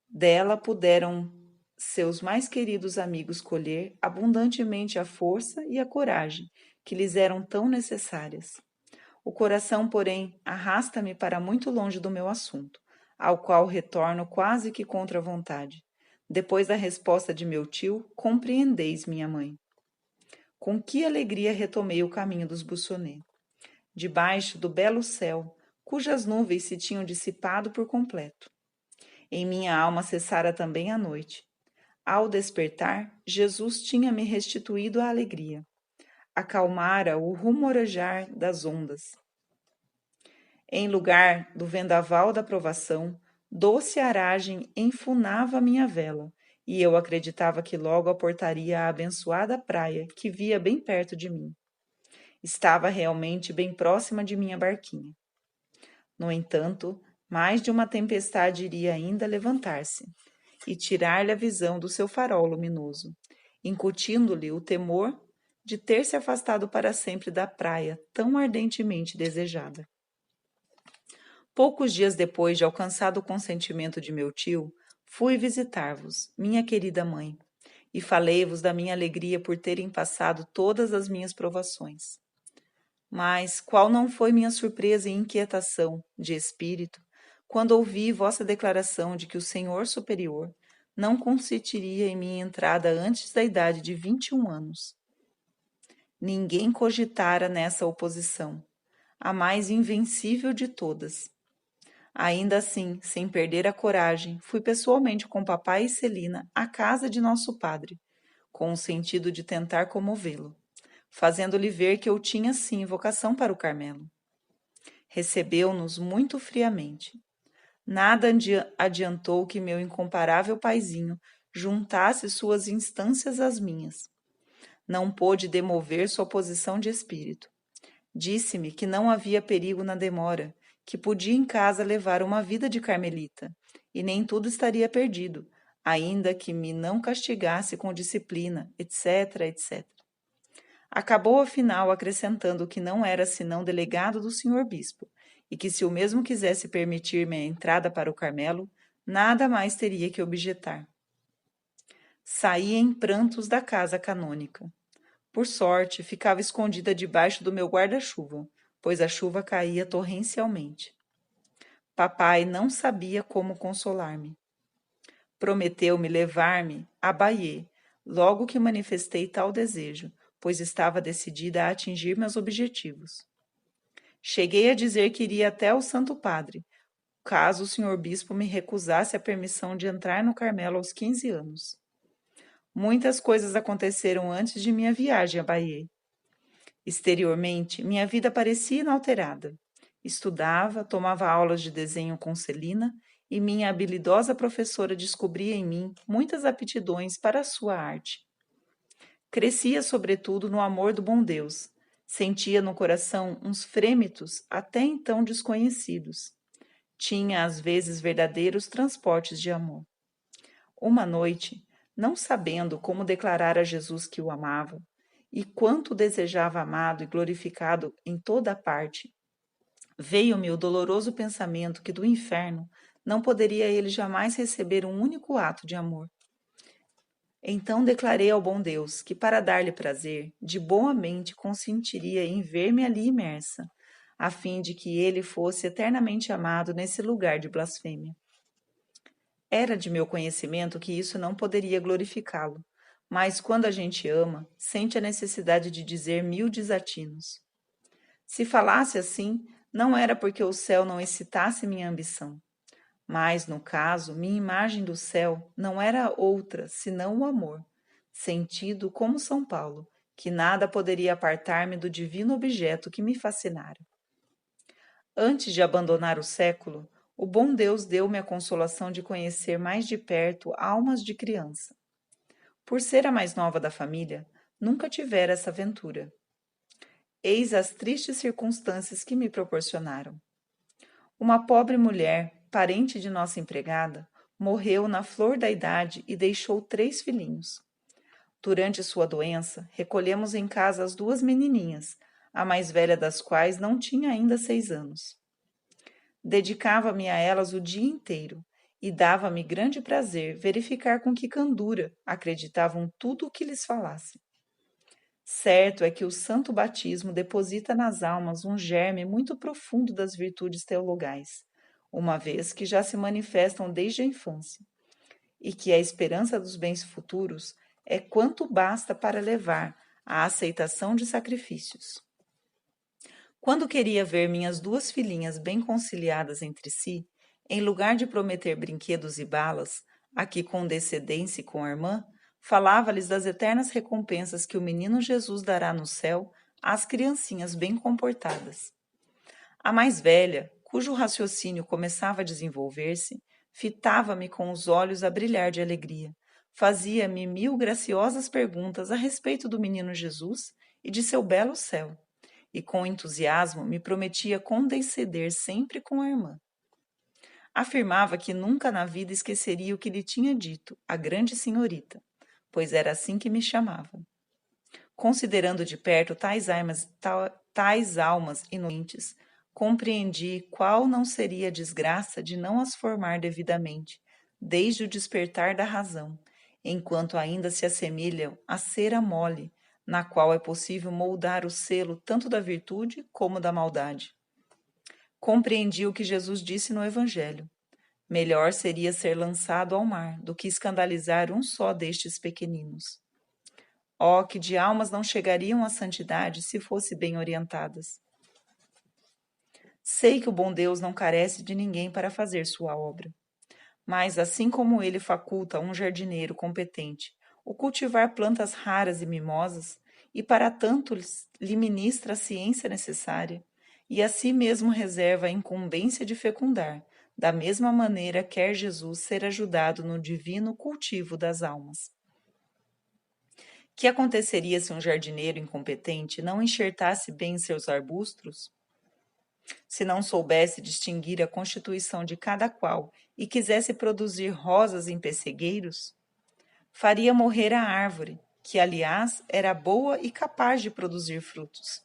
Dela puderam seus mais queridos amigos colher abundantemente a força e a coragem que lhes eram tão necessárias. O coração, porém, arrasta-me para muito longe do meu assunto, ao qual retorno quase que contra a vontade. Depois da resposta de meu tio, compreendeis, minha mãe. Com que alegria retomei o caminho dos Bussonnet. Debaixo do belo céu, cujas nuvens se tinham dissipado por completo. Em minha alma cessara também a noite. Ao despertar, Jesus tinha-me restituído a alegria. Acalmara o rumorejar das ondas. Em lugar do vendaval da provação, doce aragem enfunava minha vela, e eu acreditava que logo aportaria a abençoada praia que via bem perto de mim. Estava realmente bem próxima de minha barquinha. No entanto, mais de uma tempestade iria ainda levantar-se e tirar-lhe a visão do seu farol luminoso, incutindo-lhe o temor de ter se afastado para sempre da praia tão ardentemente desejada. Poucos dias depois de alcançado o consentimento de meu tio, fui visitar-vos, minha querida mãe, e falei-vos da minha alegria por terem passado todas as minhas provações. Mas qual não foi minha surpresa e inquietação de espírito quando ouvi vossa declaração de que o Senhor Superior não consentiria em minha entrada antes da idade de 21 anos. Ninguém cogitara nessa oposição, a mais invencível de todas. Ainda assim, sem perder a coragem, fui pessoalmente com papai e Celina à casa de nosso padre, com o sentido de tentar comovê-lo, fazendo-lhe ver que eu tinha sim vocação para o Carmelo. Recebeu-nos muito friamente. Nada adiantou que meu incomparável paizinho juntasse suas instâncias às minhas. Não pôde demover sua posição de espírito. Disse-me que não havia perigo na demora, que podia em casa levar uma vida de carmelita, e nem tudo estaria perdido, ainda que me não castigasse com disciplina, etc., etc. Acabou, afinal, acrescentando que não era senão delegado do senhor bispo, e que se o mesmo quisesse permitir-me a entrada para o Carmelo, nada mais teria que objetar. Saí em prantos da casa canônica. Por sorte, ficava escondida debaixo do meu guarda-chuva, pois a chuva caía torrencialmente. Papai não sabia como consolar-me. Prometeu-me levar-me a Bayeux, logo que manifestei tal desejo, pois estava decidida a atingir meus objetivos. Cheguei a dizer que iria até o Santo Padre, caso o senhor bispo me recusasse a permissão de entrar no Carmelo aos 15 anos. Muitas coisas aconteceram antes de minha viagem a Bayeux. Exteriormente, minha vida parecia inalterada. Estudava, tomava aulas de desenho com Celina e minha habilidosa professora descobria em mim muitas aptidões para a sua arte. Crescia, sobretudo, no amor do bom Deus. Sentia no coração uns frêmitos até então desconhecidos. Tinha, às vezes, verdadeiros transportes de amor. Uma noite, não sabendo como declarar a Jesus que o amava e quanto o desejava amado e glorificado em toda a parte, veio-me o doloroso pensamento que do inferno não poderia ele jamais receber um único ato de amor. Então declarei ao bom Deus que, para dar-lhe prazer, de boa mente consentiria em ver-me ali imersa, a fim de que ele fosse eternamente amado nesse lugar de blasfêmia. Era de meu conhecimento que isso não poderia glorificá-lo, mas quando a gente ama, sente a necessidade de dizer 1000 desatinos. Se falasse assim, não era porque o céu não excitasse minha ambição, mas, no caso, minha imagem do céu não era outra senão o amor, sentido como São Paulo, que nada poderia apartar-me do divino objeto que me fascinara. Antes de abandonar o século, o bom Deus deu-me a consolação de conhecer mais de perto almas de criança. Por ser a mais nova da família, nunca tivera essa aventura. Eis as tristes circunstâncias que me proporcionaram. Uma pobre mulher, parente de nossa empregada, morreu na flor da idade e deixou 3 filhinhos. Durante sua doença, recolhemos em casa as 2 menininhas, a mais velha das quais não tinha ainda 6 anos. Dedicava-me a elas o dia inteiro e dava-me grande prazer verificar com que candura acreditavam tudo o que lhes falasse. Certo é que o santo batismo deposita nas almas um germe muito profundo das virtudes teologais, uma vez que já se manifestam desde a infância, e que a esperança dos bens futuros é quanto basta para levar à aceitação de sacrifícios. Quando queria ver minhas 2 filhinhas bem conciliadas entre si, em lugar de prometer brinquedos e balas, a que condescendesse com a irmã, falava-lhes das eternas recompensas que o menino Jesus dará no céu às criancinhas bem comportadas. A mais velha, cujo raciocínio começava a desenvolver-se, fitava-me com os olhos a brilhar de alegria, fazia-me 1000 graciosas perguntas a respeito do menino Jesus e de seu belo céu, e com entusiasmo me prometia condescender sempre com a irmã. Afirmava que nunca na vida esqueceria o que lhe tinha dito a grande senhorita, pois era assim que me chamava. Considerando de perto tais almas inocentes, compreendi qual não seria a desgraça de não as formar devidamente, desde o despertar da razão, enquanto ainda se assemelham à cera mole, na qual é possível moldar o selo tanto da virtude como da maldade. Compreendi o que Jesus disse no Evangelho. Melhor seria ser lançado ao mar do que escandalizar um só destes pequeninos. Oh, que de almas não chegariam à santidade se fossem bem orientadas. Sei que o bom Deus não carece de ninguém para fazer sua obra. Mas, assim como ele faculta a um jardineiro competente o cultivar plantas raras e mimosas, e para tanto lhe ministra a ciência necessária, e a si mesmo reserva a incumbência de fecundar, da mesma maneira quer Jesus ser ajudado no divino cultivo das almas. Que aconteceria se um jardineiro incompetente não enxertasse bem seus arbustos? Se não soubesse distinguir a constituição de cada qual e quisesse produzir rosas em pessegueiros? Faria morrer a árvore, que, aliás, era boa e capaz de produzir frutos.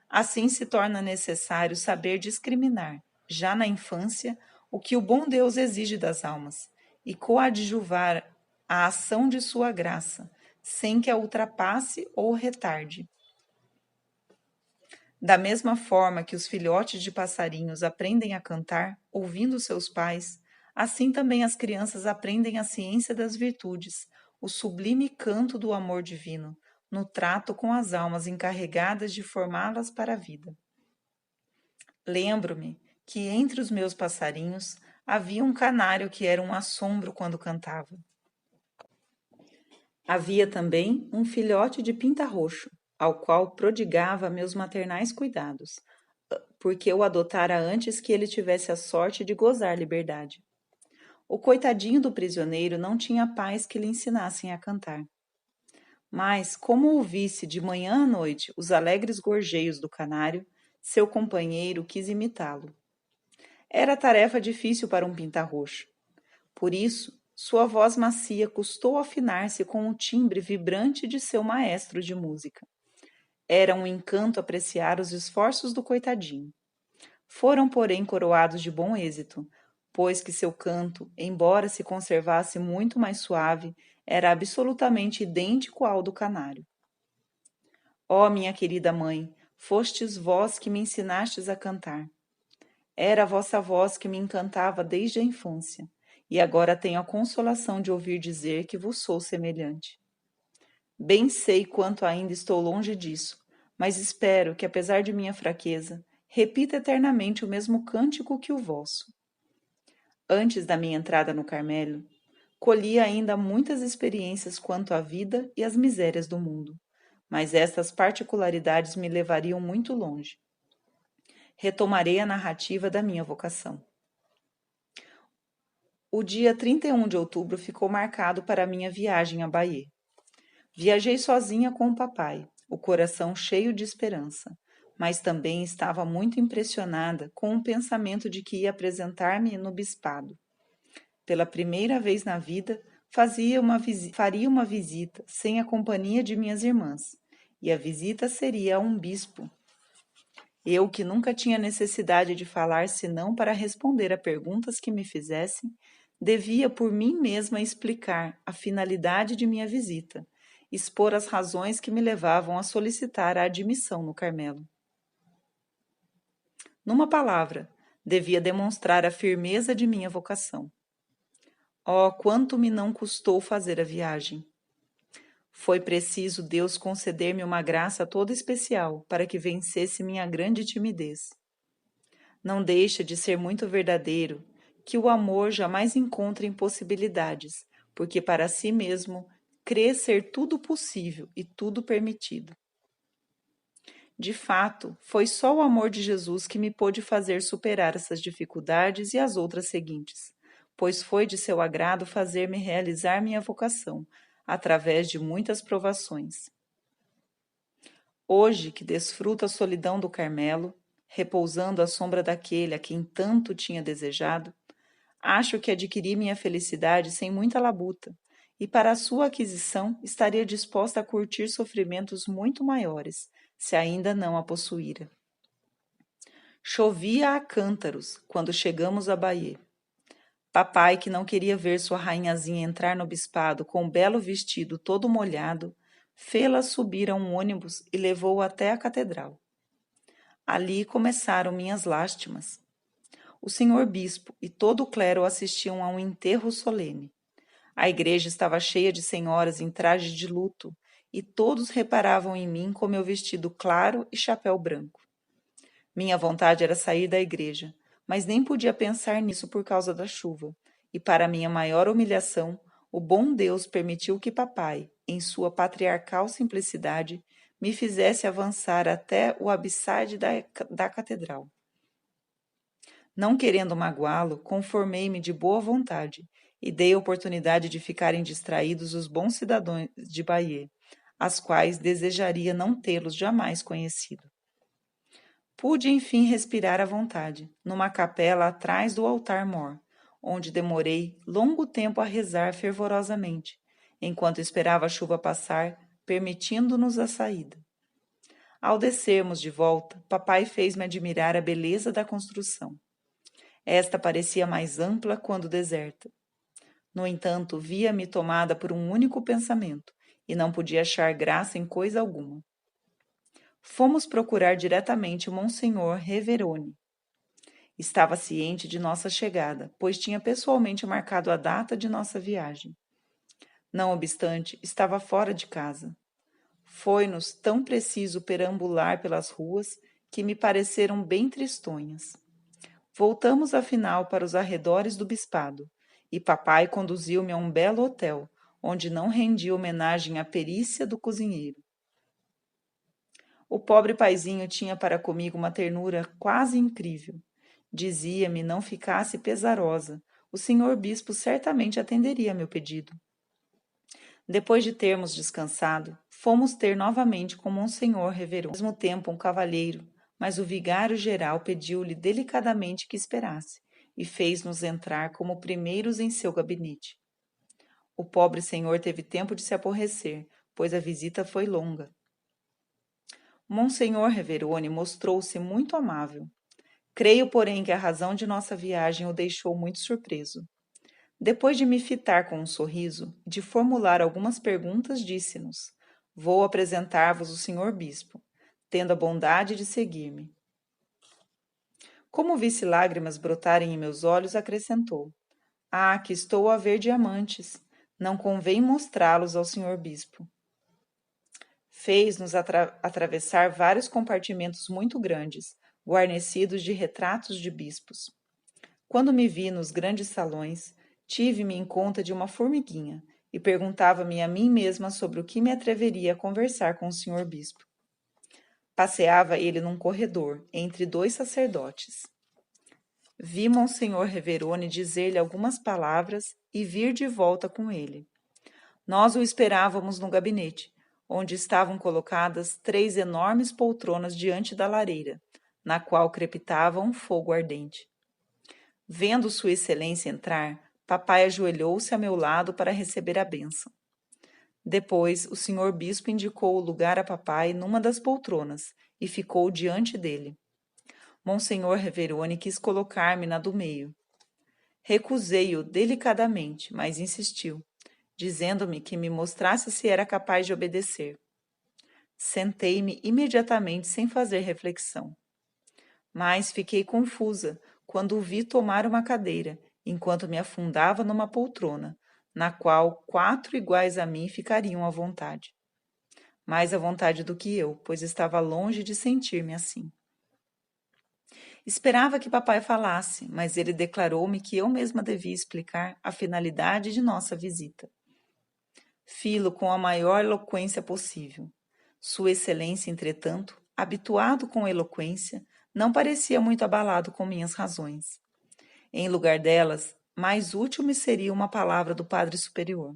Assim se torna necessário saber discriminar, já na infância, o que o bom Deus exige das almas e coadjuvar a ação de sua graça, sem que a ultrapasse ou retarde. Da mesma forma que os filhotes de passarinhos aprendem a cantar, ouvindo seus pais, assim também as crianças aprendem a ciência das virtudes, o sublime canto do amor divino, no trato com as almas encarregadas de formá-las para a vida. Lembro-me que entre os meus passarinhos havia um canário que era um assombro quando cantava. Havia também um filhote de pinta-roxo, ao qual prodigava meus maternais cuidados, porque o adotara antes que ele tivesse a sorte de gozar liberdade. O coitadinho do prisioneiro não tinha pais que lhe ensinassem a cantar. Mas, como ouvisse de manhã à noite os alegres gorjeios do canário, seu companheiro quis imitá-lo. Era tarefa difícil para um pinta-roxo. Por isso, sua voz macia custou afinar-se com o timbre vibrante de seu maestro de música. Era um encanto apreciar os esforços do coitadinho. Foram, porém, coroados de bom êxito, pois que seu canto, embora se conservasse muito mais suave, era absolutamente idêntico ao do canário. Ó, minha querida mãe, fostes vós que me ensinastes a cantar. Era a vossa voz que me encantava desde a infância, e agora tenho a consolação de ouvir dizer que vos sou semelhante. Bem sei quanto ainda estou longe disso, mas espero que, apesar de minha fraqueza, repita eternamente o mesmo cântico que o vosso. Antes da minha entrada no Carmelo, colhi ainda muitas experiências quanto à vida e às misérias do mundo, mas estas particularidades me levariam muito longe. Retomarei a narrativa da minha vocação. O dia 31 de outubro ficou marcado para a minha viagem à Bahia. Viajei sozinha com o papai, o coração cheio de esperança, mas também estava muito impressionada com o pensamento de que ia apresentar-me no bispado. Pela primeira vez na vida, faria uma visita sem a companhia de minhas irmãs, e a visita seria a um bispo. Eu, que nunca tinha necessidade de falar senão para responder a perguntas que me fizessem, devia por mim mesma explicar a finalidade de minha visita, expor as razões que me levavam a solicitar a admissão no Carmelo. Numa palavra, devia demonstrar a firmeza de minha vocação. Oh, quanto me não custou fazer a viagem! Foi preciso Deus conceder-me uma graça toda especial para que vencesse minha grande timidez. Não deixa de ser muito verdadeiro que o amor jamais encontra impossibilidades, porque para si mesmo crê ser tudo possível e tudo permitido. De fato, foi só o amor de Jesus que me pôde fazer superar essas dificuldades e as outras seguintes, pois foi de seu agrado fazer-me realizar minha vocação, através de muitas provações. Hoje, que desfruto a solidão do Carmelo, repousando à sombra daquele a quem tanto tinha desejado, acho que adquiri minha felicidade sem muita labuta, e para a sua aquisição estaria disposta a curtir sofrimentos muito maiores, se ainda não a possuíra. Chovia a cântaros quando chegamos a Bahia. Papai, que não queria ver sua rainhazinha entrar no bispado com um belo vestido todo molhado, fê-la subir a um ônibus e levou-a até a catedral. Ali começaram minhas lástimas. O senhor bispo e todo o clero assistiam a um enterro solene. A igreja estava cheia de senhoras em traje de luto, e todos reparavam em mim com meu vestido claro e chapéu branco. Minha vontade era sair da igreja, mas nem podia pensar nisso por causa da chuva, e para minha maior humilhação, o bom Deus permitiu que papai, em sua patriarcal simplicidade, me fizesse avançar até o abissade da catedral. Não querendo magoá-lo, conformei-me de boa vontade e dei oportunidade de ficarem distraídos os bons cidadãos de Bahia, as quais desejaria não tê-los jamais conhecido. Pude, enfim, respirar à vontade, numa capela atrás do altar-mor, onde demorei longo tempo a rezar fervorosamente, enquanto esperava a chuva passar, permitindo-nos a saída. Ao descermos de volta, papai fez-me admirar a beleza da construção. Esta parecia mais ampla quando deserta. No entanto, via-me tomada por um único pensamento, e não podia achar graça em coisa alguma. Fomos procurar diretamente o Monsenhor Reveroni. Estava ciente de nossa chegada, pois tinha pessoalmente marcado a data de nossa viagem. Não obstante, estava fora de casa. Foi-nos tão preciso perambular pelas ruas que me pareceram bem tristonhas. Voltamos afinal para os arredores do bispado, e papai conduziu-me a um belo hotel, onde não rendi homenagem à perícia do cozinheiro. O pobre paizinho tinha para comigo uma ternura quase incrível. Dizia-me não ficasse pesarosa, o senhor bispo certamente atenderia meu pedido. Depois de termos descansado, fomos ter novamente com Monsenhor Reverão, ao mesmo tempo um cavalheiro, mas o vigário-geral pediu-lhe delicadamente que esperasse, e fez-nos entrar como primeiros em seu gabinete. O pobre senhor teve tempo de se aborrecer, pois a visita foi longa. Monsenhor Reveroni mostrou-se muito amável. Creio, porém, que a razão de nossa viagem o deixou muito surpreso. Depois de me fitar com um sorriso e de formular algumas perguntas, disse-nos: Vou apresentar-vos o senhor bispo, tendo a bondade de seguir-me. Como visse lágrimas brotarem em meus olhos, acrescentou: Ah, que estou a ver diamantes. Não convém mostrá-los ao senhor bispo. Fez-nos atravessar vários compartimentos muito grandes, guarnecidos de retratos de bispos. Quando me vi nos grandes salões, tive-me em conta de uma formiguinha e perguntava-me a mim mesma sobre o que me atreveria a conversar com o senhor bispo. Passeava ele num corredor, entre dois sacerdotes. Vi Monsenhor Reveroni dizer-lhe algumas palavras e vir de volta com ele. Nós o esperávamos no gabinete, onde estavam colocadas 3 enormes poltronas diante da lareira, na qual crepitava um fogo ardente. Vendo Sua Excelência entrar, papai ajoelhou-se a meu lado para receber a bênção. Depois, o senhor bispo indicou o lugar a papai numa das poltronas e ficou diante dele. Monsenhor Reveroni quis colocar-me na do meio. Recusei-o delicadamente, mas insistiu, dizendo-me que me mostrasse se era capaz de obedecer. Sentei-me imediatamente sem fazer reflexão. Mas fiquei confusa quando o vi tomar uma cadeira, enquanto me afundava numa poltrona, na qual 4 iguais a mim ficariam à vontade. Mais à vontade do que eu, pois estava longe de sentir-me assim. Esperava que papai falasse, mas ele declarou-me que eu mesma devia explicar a finalidade de nossa visita. Fi-lo com a maior eloquência possível. Sua Excelência, entretanto, habituado com eloquência, não parecia muito abalado com minhas razões. Em lugar delas, mais útil me seria uma palavra do Padre Superior.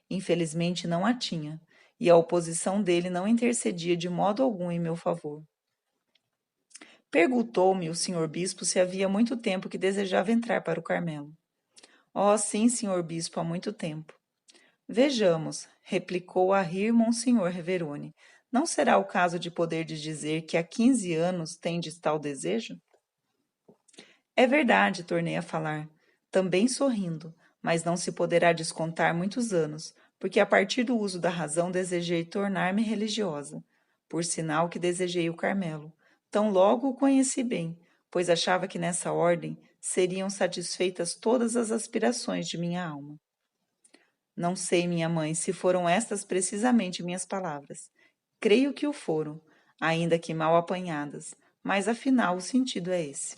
Infelizmente não a tinha, e a oposição dele não intercedia de modo algum em meu favor. Perguntou-me o senhor bispo se havia muito tempo que desejava entrar para o Carmelo. Oh, sim, senhor bispo, há muito tempo. Vejamos, replicou a rir Monsenhor Reverone. Não será o caso de poderdes dizer que há 15 anos tendes tal desejo? É verdade, tornei a falar, também sorrindo, mas não se poderá descontar muitos anos, porque a partir do uso da razão desejei tornar-me religiosa. Por sinal que desejei o Carmelo. Tão logo o conheci bem, pois achava que nessa ordem seriam satisfeitas todas as aspirações de minha alma. Não sei, minha mãe, se foram estas precisamente minhas palavras. Creio que o foram, ainda que mal apanhadas, mas afinal o sentido é esse.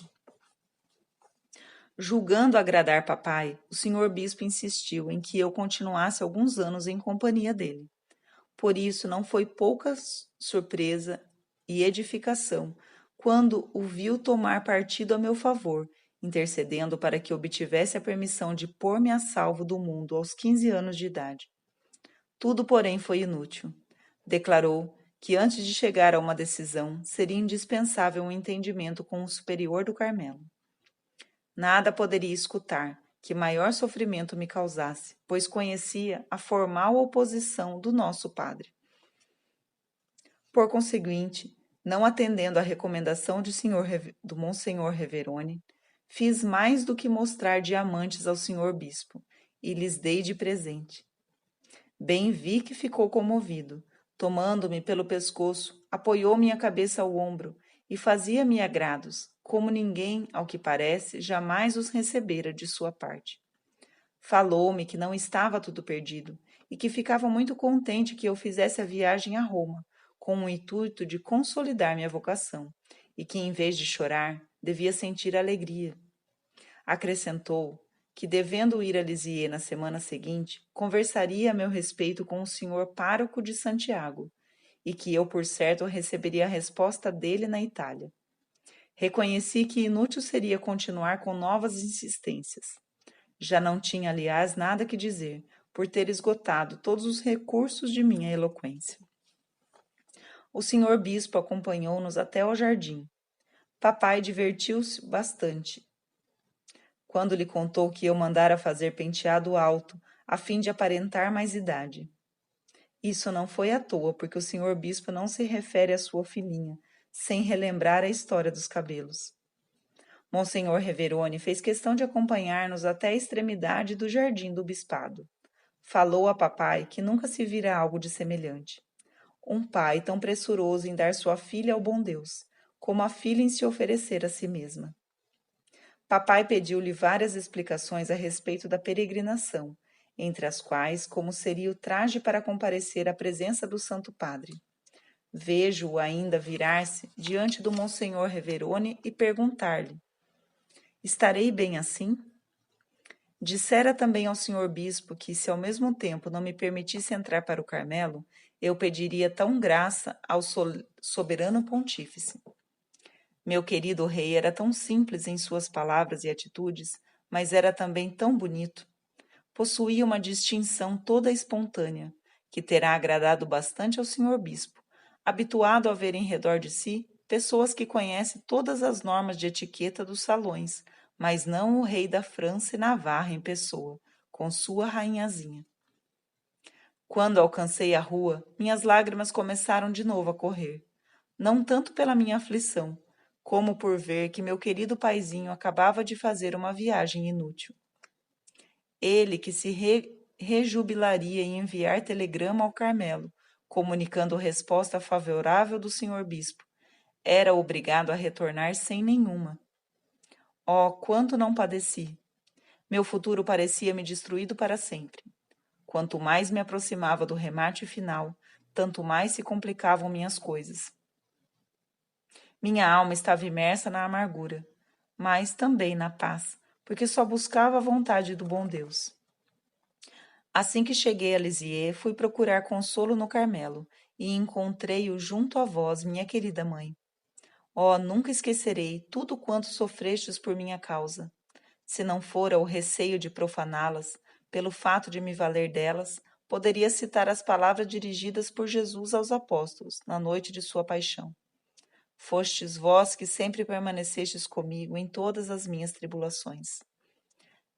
Julgando agradar papai, o senhor bispo insistiu em que eu continuasse alguns anos em companhia dele. Por isso não foi pouca surpresa e edificação quando o viu tomar partido a meu favor, intercedendo para que obtivesse a permissão de pôr-me a salvo do mundo aos 15 anos de idade. Tudo, porém, foi inútil. Declarou que antes de chegar a uma decisão seria indispensável um entendimento com o superior do Carmelo. Nada poderia escutar que maior sofrimento me causasse, pois conhecia a formal oposição do nosso padre. Por conseguinte, não atendendo à recomendação do Monsenhor Reverone, fiz mais do que mostrar diamantes ao senhor bispo e lhes dei de presente. Bem vi que ficou comovido. Tomando-me pelo pescoço, apoiou minha cabeça ao ombro e fazia-me agrados, como ninguém, ao que parece, jamais os recebera de sua parte. Falou-me que não estava tudo perdido e que ficava muito contente que eu fizesse a viagem a Roma, com o intuito de consolidar minha vocação, e que, em vez de chorar, devia sentir alegria. Acrescentou que, devendo ir a Lisieux na semana seguinte, conversaria a meu respeito com o senhor pároco de Santiago, e que eu, por certo, receberia a resposta dele na Itália. Reconheci que inútil seria continuar com novas insistências. Já não tinha, aliás, nada que dizer, por ter esgotado todos os recursos de minha eloquência. O senhor bispo acompanhou-nos até ao jardim. Papai divertiu-se bastante quando lhe contou que eu mandara fazer penteado alto, a fim de aparentar mais idade. Isso não foi à toa, porque o senhor bispo não se refere à sua filhinha, sem relembrar a história dos cabelos. Monsenhor Reverone fez questão de acompanhar-nos até a extremidade do jardim do bispado. Falou a papai que nunca se vira algo de semelhante. Um pai tão pressuroso em dar sua filha ao bom Deus, como a filha em se oferecer a si mesma. Papai pediu-lhe várias explicações a respeito da peregrinação, entre as quais como seria o traje para comparecer à presença do Santo Padre. Vejo-o ainda virar-se diante do Monsenhor Reverone e perguntar-lhe: estarei bem assim? Dissera também ao senhor bispo que, se ao mesmo tempo não me permitisse entrar para o Carmelo, eu pediria tão graça ao soberano pontífice. Meu querido rei era tão simples em suas palavras e atitudes, mas era também tão bonito. Possuía uma distinção toda espontânea, que terá agradado bastante ao senhor bispo, habituado a ver em redor de si pessoas que conhecem todas as normas de etiqueta dos salões, mas não o rei da França e Navarra em pessoa, com sua rainhazinha. Quando alcancei a rua, minhas lágrimas começaram de novo a correr, não tanto pela minha aflição, como por ver que meu querido paizinho acabava de fazer uma viagem inútil. Ele que se rejubilaria em enviar telegrama ao Carmelo, comunicando resposta favorável do senhor bispo, era obrigado a retornar sem nenhuma. Oh, quanto não padeci! Meu futuro parecia-me destruído para sempre. Quanto mais me aproximava do remate final, tanto mais se complicavam minhas coisas. Minha alma estava imersa na amargura, mas também na paz, porque só buscava a vontade do bom Deus. Assim que cheguei a Lisieux, fui procurar consolo no Carmelo, e encontrei-o junto a vós, minha querida mãe. Oh, nunca esquecerei tudo quanto sofrestes por minha causa. Se não fora o receio de profaná-las, pelo fato de me valer delas, poderia citar as palavras dirigidas por Jesus aos apóstolos, na noite de sua paixão. Fostes vós que sempre permanecestes comigo em todas as minhas tribulações.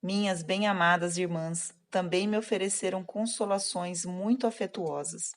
Minhas bem-amadas irmãs também me ofereceram consolações muito afetuosas.